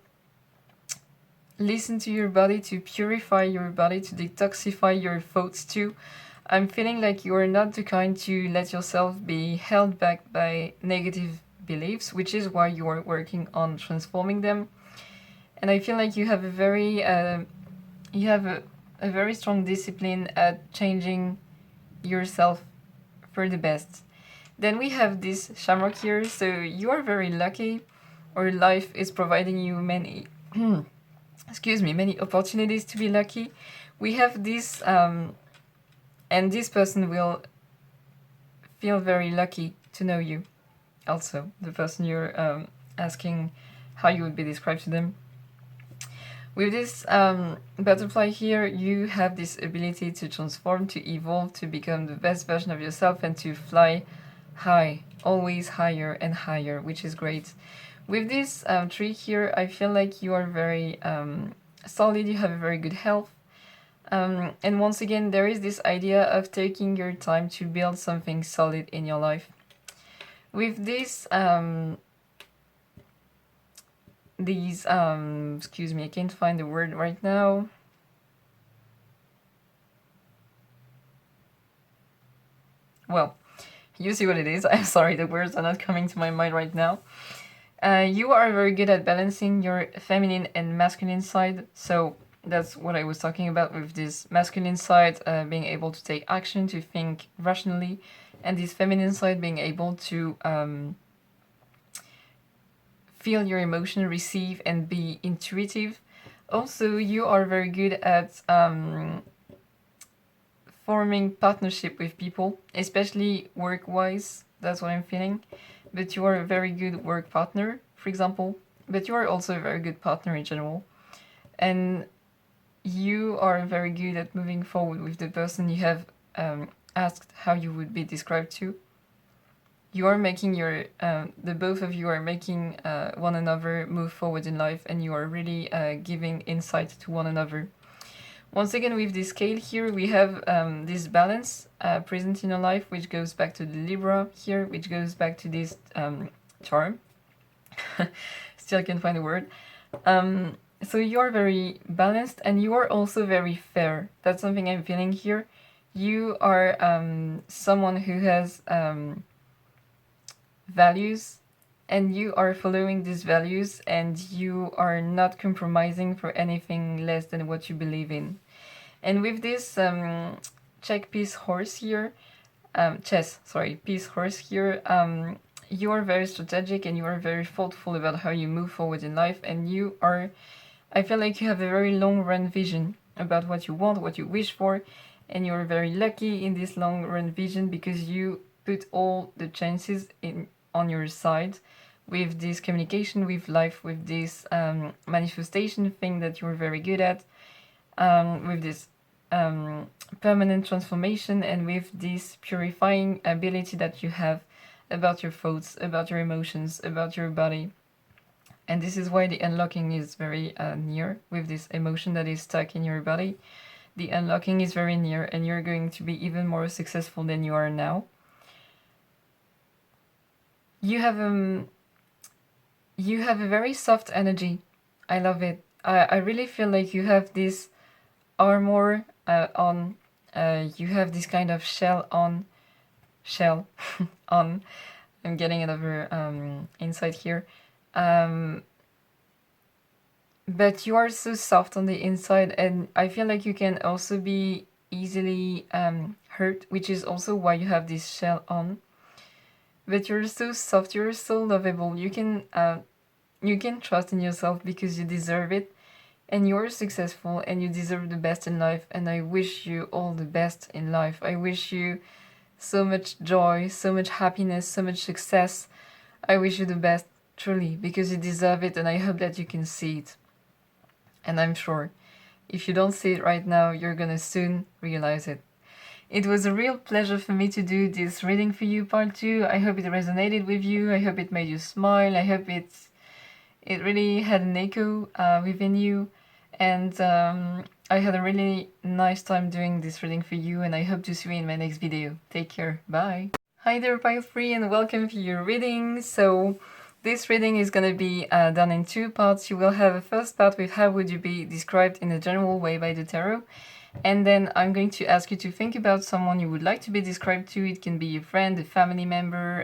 listen to your body, to purify your body, to detoxify your thoughts too. I'm feeling like you are not the kind to let yourself be held back by negative beliefs, which is why you are working on transforming them. And I feel like you have a very a very strong discipline at changing yourself for the best. Then we have this shamrock here, so you are very lucky, or life is providing you many many opportunities to be lucky. We have this and this person will feel very lucky to know you. Also, the person you're asking how you would be described to them. With this butterfly here, you have this ability to transform, to evolve, to become the best version of yourself, and to fly high, always higher and higher, which is great. With this tree here, I feel like you are very solid, you have a very good health. And once again, there is this idea of taking your time to build something solid in your life. With this, excuse me, I can't find the word right now. Well, you see what it is. I'm sorry, the words are not coming to my mind right now. You are very good at balancing your feminine and masculine side. So that's what I was talking about with this masculine side, being able to take action, to think rationally, and this feminine side being able to feel your emotion, receive, and be intuitive. Also, you are very good at forming partnership with people, especially work-wise. That's what I'm feeling. But you are a very good work partner, for example. But you are also a very good partner in general. And you are very good at moving forward with the person you have asked how you would be described to. You are making your, the both of you are making one another move forward in life, and you are really giving insight to one another. Once again, with this scale here, we have this balance present in your life, which goes back to the Libra here, which goes back to this charm. Still can't find a word. So you are very balanced, and you are also very fair. That's something I'm feeling here. You are someone who has values, and you are following these values, and you are not compromising for anything less than what you believe in. And with this peace horse here, peace horse here, you are very strategic, and you are very thoughtful about how you move forward in life, and you are, I feel like you have a very long run vision about what you want, what you wish for, and you're very lucky in this long run vision because you put all the chances on your side with this communication with life, with this manifestation thing that you're very good at, with this permanent transformation, and with this purifying ability that you have about your thoughts, about your emotions, about your body. And this is why the unlocking is very near with this emotion that is stuck in your body. The unlocking is very near, and you're going to be even more successful than you are now. You have a very soft energy. I love it. I really feel like you have this armor on. You have this kind of shell on. I'm getting another insight here. But you are so soft on the inside, and I feel like you can also be easily hurt, which is also why you have this shell on. But you're so soft, you're so lovable. You can trust in yourself because you deserve it, and you're successful, and you deserve the best in life. And I wish you all the best in life. I wish you so much joy, so much happiness, so much success. I wish you the best, truly, because you deserve it, and I hope that you can see it. And I'm sure if you don't see it right now, you're gonna soon realize it. It was a real pleasure for me to do this reading for you, part 2. I hope it resonated with you. I hope it made you smile. I hope it really had an echo within you. And I had a really nice time doing this reading for you, and I hope to see you in my next video. Take care. Bye. Hi there, Pile 3, and welcome to your reading. So this reading is going to be done in 2 parts. You will have a first part with how would you be described in a general way by the tarot. And then I'm going to ask you to think about someone you would like to be described to. It can be a friend, a family member,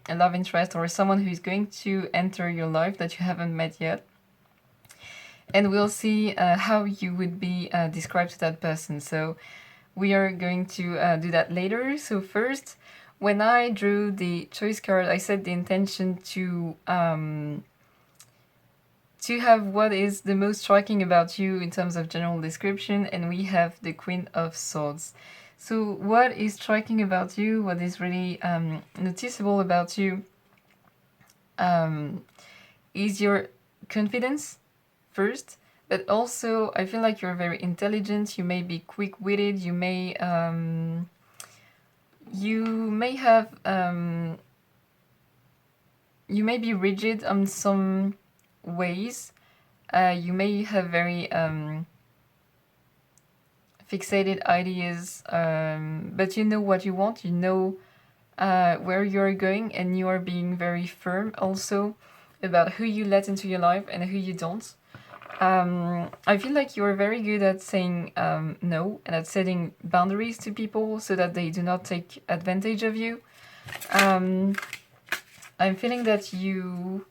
a love interest, or someone who is going to enter your life that you haven't met yet. and we'll see how you would be described to that person. So we are going to do that later. So first, when I drew the choice card, I set the intention to have what is the most striking about you in terms of general description, and we have the Queen of Swords. So what is striking about you, what is really noticeable about you, is your confidence first, but also I feel like you're very intelligent, you may be quick-witted, you may have you may be rigid on some ways. You may have very fixated ideas, but you know what you want, you know where you're going, and you are being very firm also about who you let into your life and who you don't. I feel like you're very good at saying no and at setting boundaries to people so that they do not take advantage of you. I'm feeling that you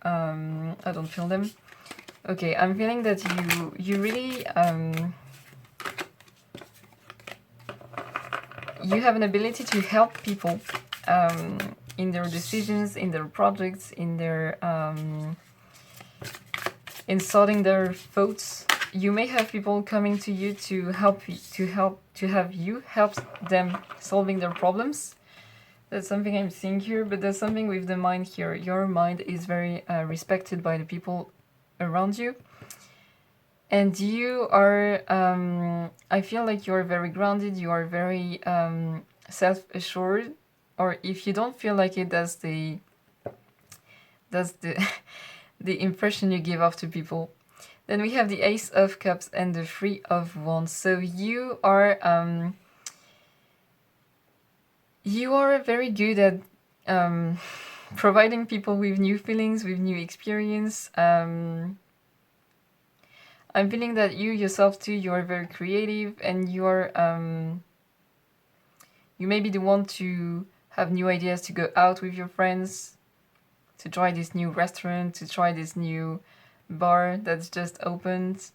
I don't feel them. Okay, I'm feeling that you really you have an ability to help people in their decisions, in their projects, in their in sorting their thoughts. You may have people coming to you to have you help them solving their problems. That's something I'm seeing here, but there's something with the mind here. Your mind is very respected by the people around you. And you are, I feel like you are very grounded, you are very self-assured, or if you don't feel like it, that's the the impression you give off to people. Then we have the Ace of Cups and the Three of Wands. So you are very good at providing people with new feelings, with new experience. I'm feeling that you yourself too, you are very creative, and you are you may be the one to have new ideas to go out with your friends, to try this new restaurant, to try this new bar that's just opened.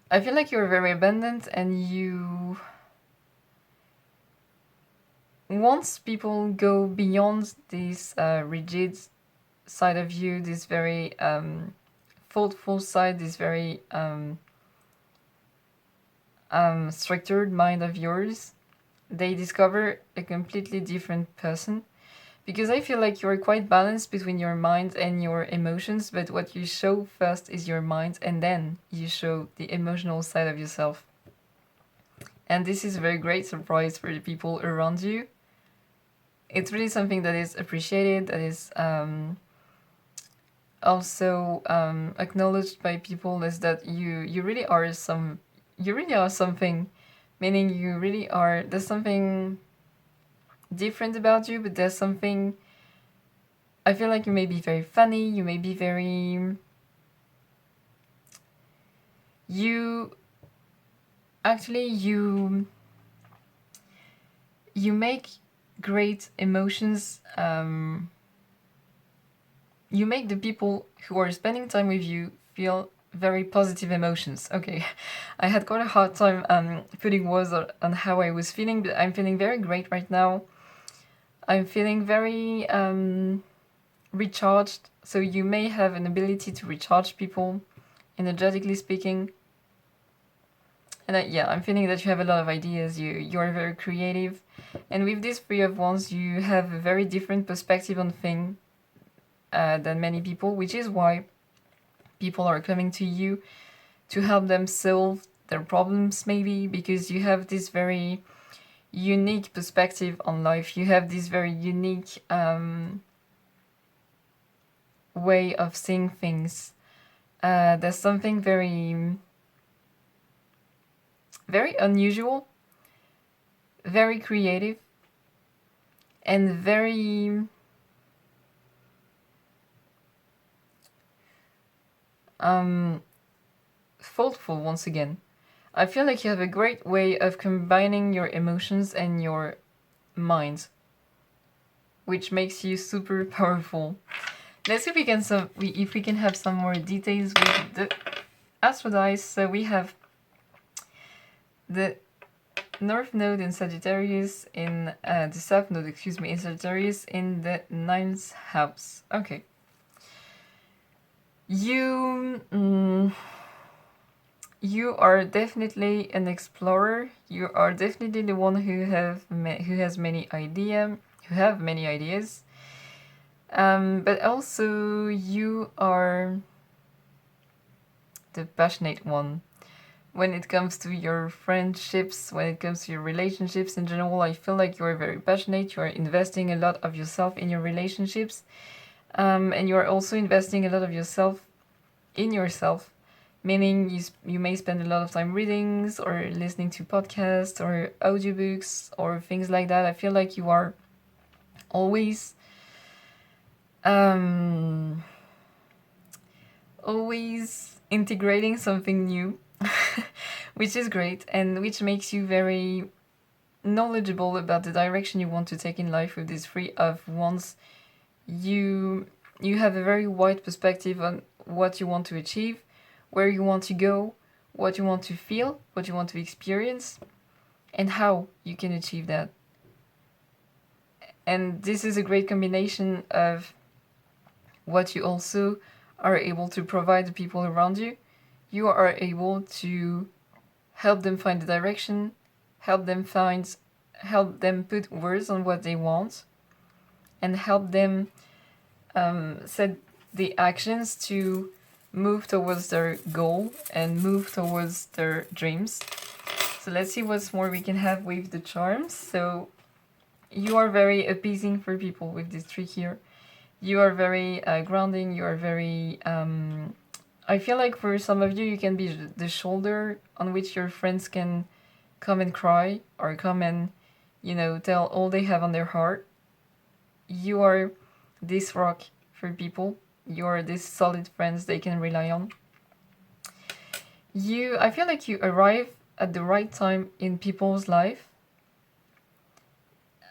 I feel like you're very abundant, and you, once people go beyond this rigid side of you, this very thoughtful side, this very structured mind of yours, they discover a completely different person. Because I feel like you're quite balanced between your mind and your emotions, but what you show first is your mind, and then you show the emotional side of yourself. And this is a very great surprise for the people around you. It's really something that is appreciated, that is also acknowledged by people, is that you really are something, meaning you really are, there's something different about you, but there's something, I feel like you may be very funny, you may be very, you make great emotions, you make the people who are spending time with you feel very positive emotions. Okay, I had quite a hard time putting words on how I was feeling, but I'm feeling very great right now. I'm feeling very recharged, so you may have an ability to recharge people, energetically speaking. And I'm feeling that you have a lot of ideas, you are very creative, and with this Three of Wands, you have a very different perspective on things than many people, which is why people are coming to you to help them solve their problems, maybe, because you have this very unique perspective on life. You have this very unique way of seeing things. There's something very, very unusual, very creative, and very thoughtful once again. I feel like you have a great way of combining your emotions and your mind, which makes you super powerful. let's see if we can have some more details with the Astro dice. So we have the North Node in Sagittarius, in the South Node, excuse me, in Sagittarius in the 9th house. Okay. You are definitely an explorer. You are definitely the one who have many ideas. But also you are the passionate one. When it comes to your friendships, when it comes to your relationships in general, I feel like you are very passionate. You are investing a lot of yourself in your relationships. And you are also investing a lot of yourself in yourself, meaning you may spend a lot of time readings or listening to podcasts or audiobooks or things like that. I feel like you are always integrating something new, which is great and which makes you very knowledgeable about the direction you want to take in life with this Three of Wands. You have a very wide perspective on what you want to achieve, where you want to go, what you want to feel, what you want to experience, and how you can achieve that. And this is a great combination of what you also are able to provide the people around you. You are able to help them find the direction, help them put words on what they want, and help them set the actions to move towards their goal and move towards their dreams. So let's see what's more we can have with the charms. So you are very appeasing for people with this trick here. You are very grounding. You are very... I feel like for some of you, you can be the shoulder on which your friends can come and cry or come and, tell all they have on their heart. You are this rock for people. You are this solid friends they can rely on. I feel like you arrive at the right time in people's life.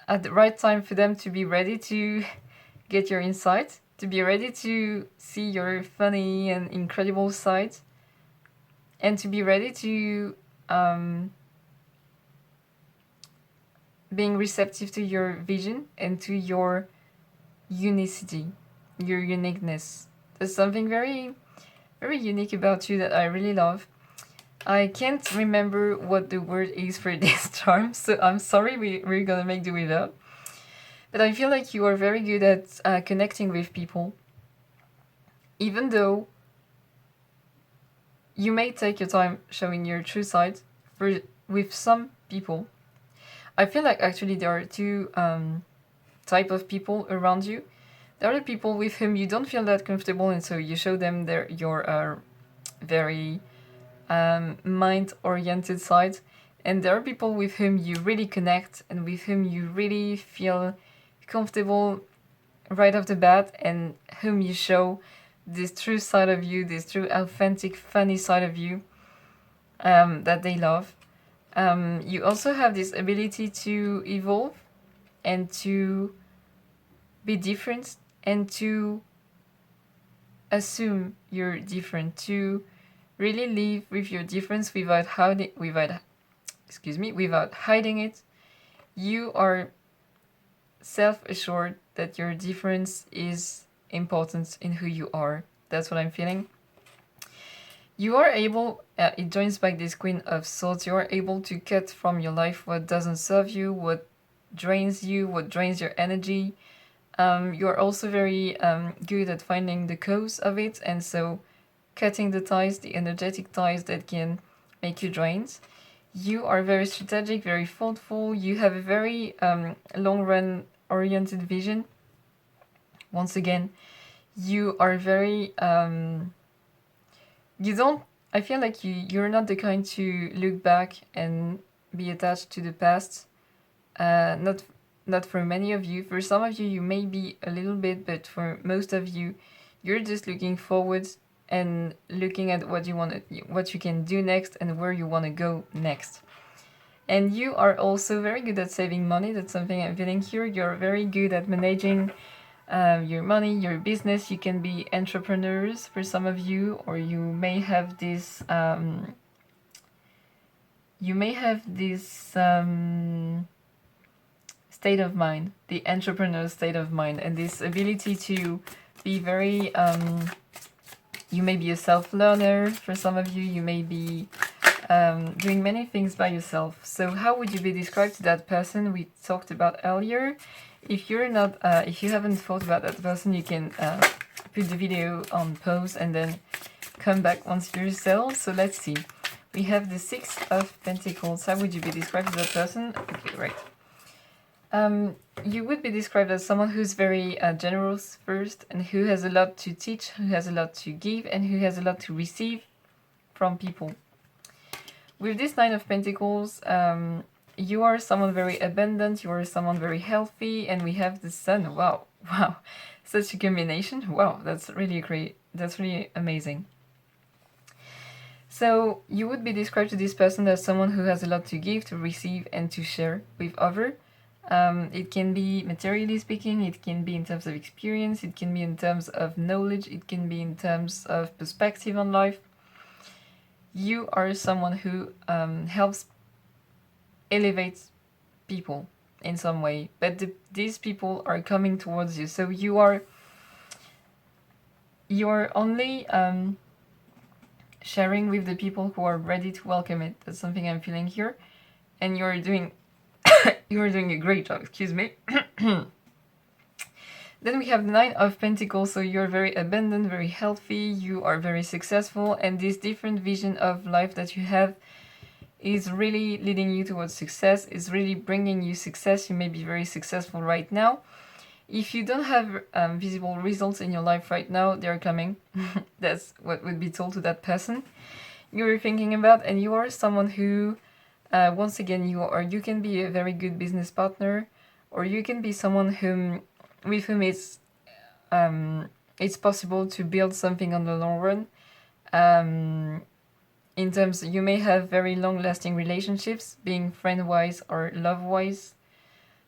At the right time for them to be ready to get your insight, to be ready to see your funny and incredible side, and to be ready to being receptive to your vision and to your unicity, your uniqueness. There's something very, very unique about you that I really love. I can't remember what the word is for this charm, so I'm sorry, we're gonna make do without. But I feel like you are very good at connecting with people, even though you may take your time showing your true side. With some people, I feel like actually there are two type of people around you. There are the people with whom you don't feel that comfortable, and so you show them your very mind-oriented side. And there are people with whom you really connect and with whom you really feel comfortable right off the bat, and whom you show this true side of you, this true authentic funny side of you that they love. You also have this ability to evolve and to be different and to assume you're different, to really live with your difference without hiding it. You are self-assured that your difference is important in who you are. That's what I'm feeling. You are able, it joins back this Queen of Swords, you are able to cut from your life what doesn't serve you, what drains you, what drains your energy. You are also very good at finding the cause of it, and so cutting the ties, the energetic ties that can make you drained. You are very strategic, very thoughtful. You have a very long-run oriented vision. Once again, you are very... I feel like you're not the kind to look back and be attached to the past. Not for many of you. For some of you, you may be a little bit, but for most of you, you're just looking forward and looking at what you can do next and where you want to go next. And you are also very good at saving money. That's something I'm feeling here. You're very good at managing your money, your business. You can be entrepreneurs for some of you, or you may have this state of mind, the entrepreneur state of mind, and this ability to be very you may be a self-learner. For some of you, you may be doing many things by yourself. So how would you be described to that person we talked about earlier? If you're not, if you haven't thought about that person, you can put the video on pause and then come back once yourself. So let's see. We have the Six of Pentacles. How would you be described to that person? Okay, right. You would be described as someone who's very generous first, and who has a lot to teach, who has a lot to give, and who has a lot to receive from people. With this Nine of Pentacles, you are someone very abundant, you are someone very healthy, and we have the Sun. Wow, wow, such a combination. Wow, that's really great. That's really amazing. So you would be described to this person as someone who has a lot to give, to receive, and to share with others. It can be materially speaking, it can be in terms of experience, it can be in terms of knowledge, it can be in terms of perspective on life. You are someone who helps elevate people in some way, but these people are coming towards you. So you are only sharing with the people who are ready to welcome it. That's something I'm feeling here, and you're doing you're doing a great job. Excuse me. Then we have the Nine of Pentacles, so you're very abundant, very healthy, you are very successful, and this different vision of life that you have is really leading you towards success, is really bringing you success. You may be very successful right now. If you don't have visible results in your life right now, they're coming. That's what would be told to that person you're thinking about, and you are someone who, once again, you can be a very good business partner, or you can be someone with whom it's possible to build something on the long run. In terms, you may have very long-lasting relationships, being friend-wise or love-wise.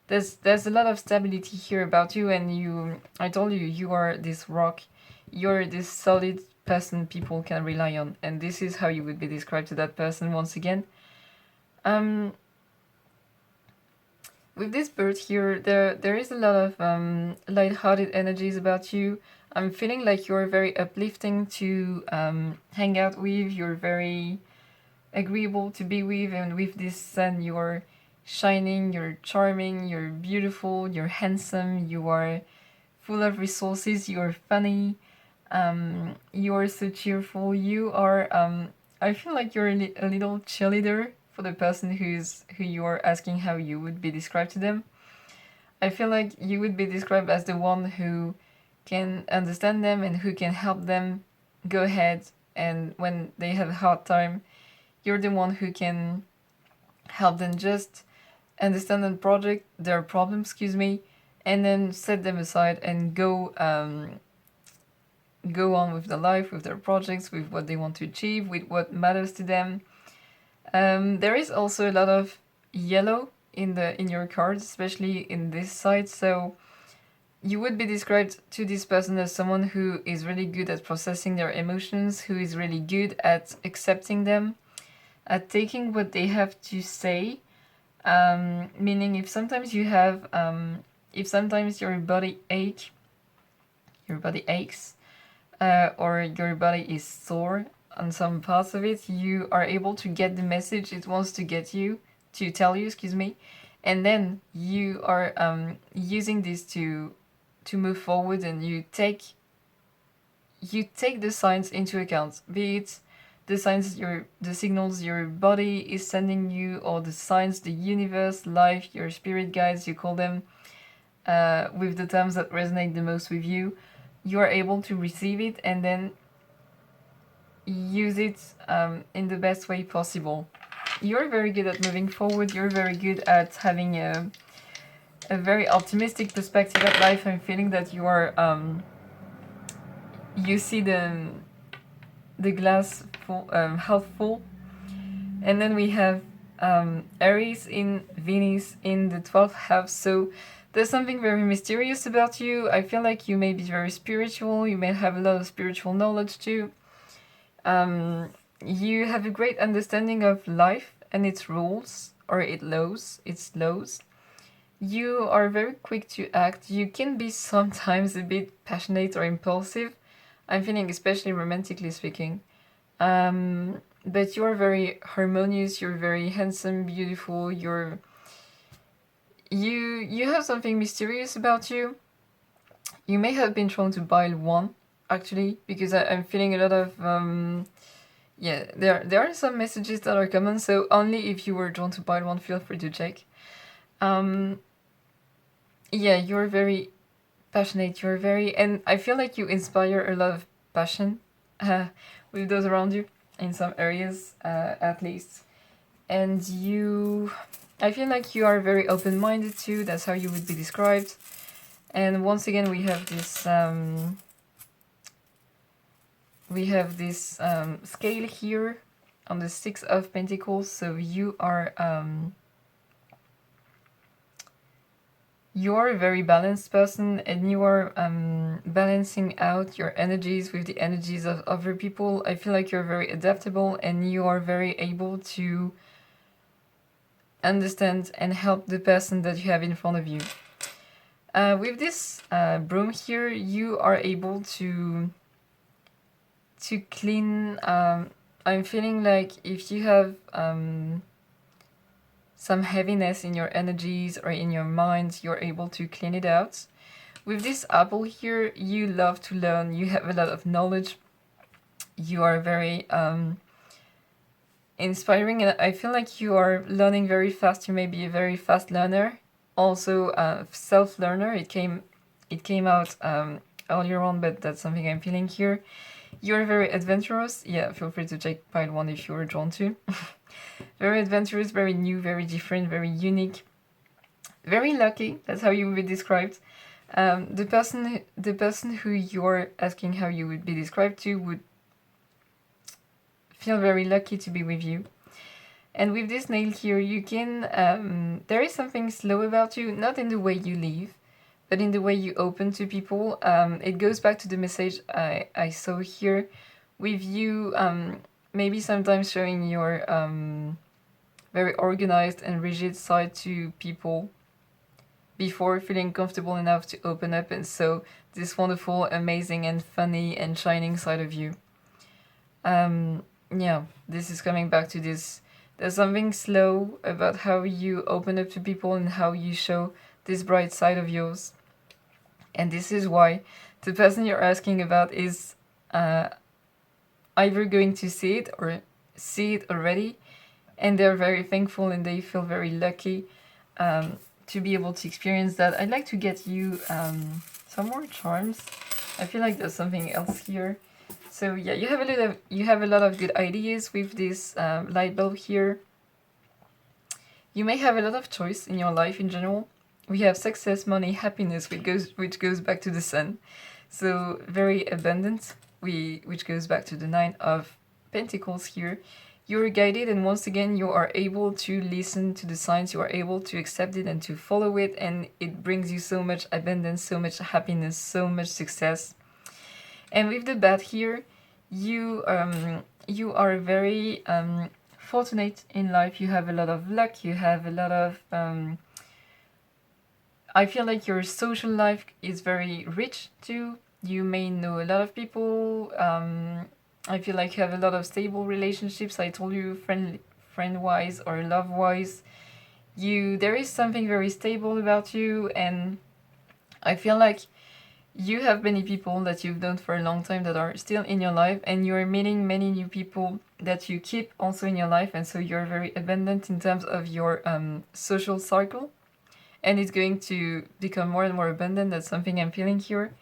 There's a lot of stability here about you, and I told you, you are this rock. You're this solid person people can rely on, and this is how you would be described to that person once again. With this bird here, there is a lot of light-hearted energies about you. I'm feeling like you're very uplifting to hang out with. You're very agreeable to be with, and with this Sun, you're shining, you're charming, you're beautiful, you're handsome, you are full of resources, you're funny, you are so cheerful. You are, I feel like you're a little cheerleader for the person who you are asking how you would be described to them. I feel like you would be described as the one who can understand them and who can help them go ahead, and when they have a hard time, you're the one who can help them just understand their problems, and then set them aside and go on with their life, with their projects, with what they want to achieve, with what matters to them. There is also a lot of yellow in your cards, especially in this side, so you would be described to this person as someone who is really good at processing their emotions, who is really good at accepting them, at taking what they have to say. Meaning if sometimes your body aches, or your body is sore on some parts of it, you are able to get the message it wants to tell you, and then you are using this to move forward, and you take the signs into account, be it the signs, the signals your body is sending you, or the signs the universe, life, your spirit guides, you call them, with the terms that resonate the most with you. You are able to receive it and then use it in the best way possible. You're very good at moving forward. You're very good at having a very optimistic perspective at life. I'm feeling that you are you see the glass full, half full. And then we have Aries in Venus in the 12th house. So There's something very mysterious about you. I feel like you may be very spiritual. You may have a lot of spiritual knowledge too. You have a great understanding of life and its rules, or its laws. You are very quick to act. You can be sometimes a bit passionate or impulsive. I'm feeling, especially romantically speaking. But you're very harmonious. You're very handsome, beautiful. You have something mysterious about you. You may have been drawn to pile one, actually, because I'm feeling a lot of yeah. There are some messages that are common. So only if you were drawn to pile one, feel free to check. Yeah, you're very passionate. You're very, and I feel like you inspire a lot of passion with those around you in some areas, at least. And I feel like you are very open-minded too. That's how you would be described. And once again, we have this scale here on the Six of Pentacles. So you're a very balanced person, and you are balancing out your energies with the energies of other people. I feel like you're very adaptable, and you are very able to understand and help the person that you have in front of you. With this broom here, you are able to clean. I'm feeling like if you have some heaviness in your energies or in your mind, you're able to clean it out. With this apple here, you love to learn. You have a lot of knowledge. You are very inspiring, and I feel like you are learning very fast. You may be a very fast learner, also a self-learner. It came out earlier on, but that's something I'm feeling here. You're very adventurous. Yeah, feel free to check pile one if you were drawn to. Very adventurous, very new, very different, very unique, very lucky. That's how you would be described. The person who you're asking how you would be described to would feel very lucky to be with you. And with this nail here, you can there is something slow about you, not in the way you live, but in the way you open to people. It goes back to the message I saw here with you, maybe sometimes showing your very organized and rigid side to people before feeling comfortable enough to open up and show this wonderful, amazing, and funny and shining side of you. Yeah, this is coming back to this. There's something slow about how you open up to people and how you show this bright side of yours. And this is why the person you're asking about is either going to see it or see it already, and they're very thankful and they feel very lucky to be able to experience that. I'd like to get you some more charms. I feel like there's something else here. So yeah, you have a lot of good ideas with this light bulb here. You may have a lot of choice in your life in general. We have success, money, happiness, which goes back to the sun. So very abundant, which goes back to the Nine of Pentacles here. You're guided, and once again, you are able to listen to the signs. You are able to accept it and to follow it, and it brings you so much abundance, so much happiness, so much success. And with the bat here, you are very fortunate in life. You have a lot of luck. You have a lot of I feel like your social life is very rich too. You may know a lot of people. I feel like you have a lot of stable relationships. I told you, friend-wise or love-wise. There is something very stable about you, and I feel like you have many people that you've known for a long time that are still in your life, and you're meeting many new people that you keep also in your life, and so you're very abundant in terms of your social circle, and it's going to become more and more abundant. That's something I'm feeling here.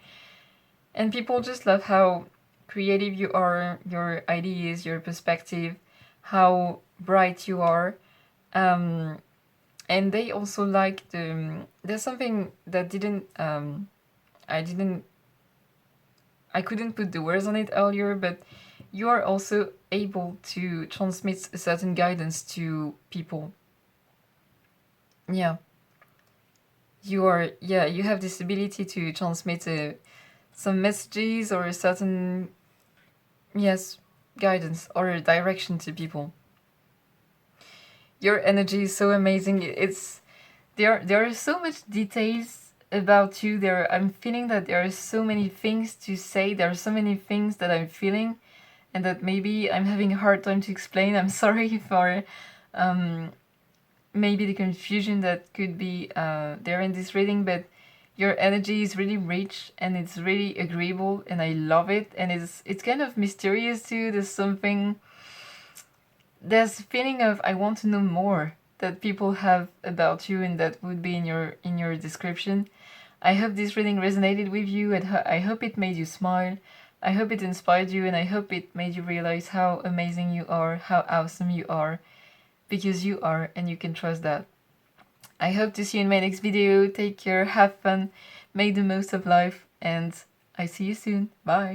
And people just love how creative you are, your ideas, your perspective, how bright you are. And they also like there's something that I couldn't put the words on it earlier, but you are also able to transmit a certain guidance to people. Yeah. you are, yeah, you have this ability to transmit some messages or a certain, yes, guidance or a direction to people. Your energy is so amazing. It's there are so much details about you. I'm feeling that there are so many things to say. There are so many things that I'm feeling, and that maybe I'm having a hard time to explain. I'm sorry for maybe the confusion that could be there in this reading, but your energy is really rich and it's really agreeable, and I love it. And it's kind of mysterious too. There's a feeling of I want to know more that people have about you, and that would be in your description. I hope this reading resonated with you, and I hope it made you smile. I hope it inspired you, and I hope it made you realize how amazing you are, how awesome you are, because you are, and you can trust that. I hope to see you in my next video. Take care, have fun, make the most of life, and I see you soon. Bye!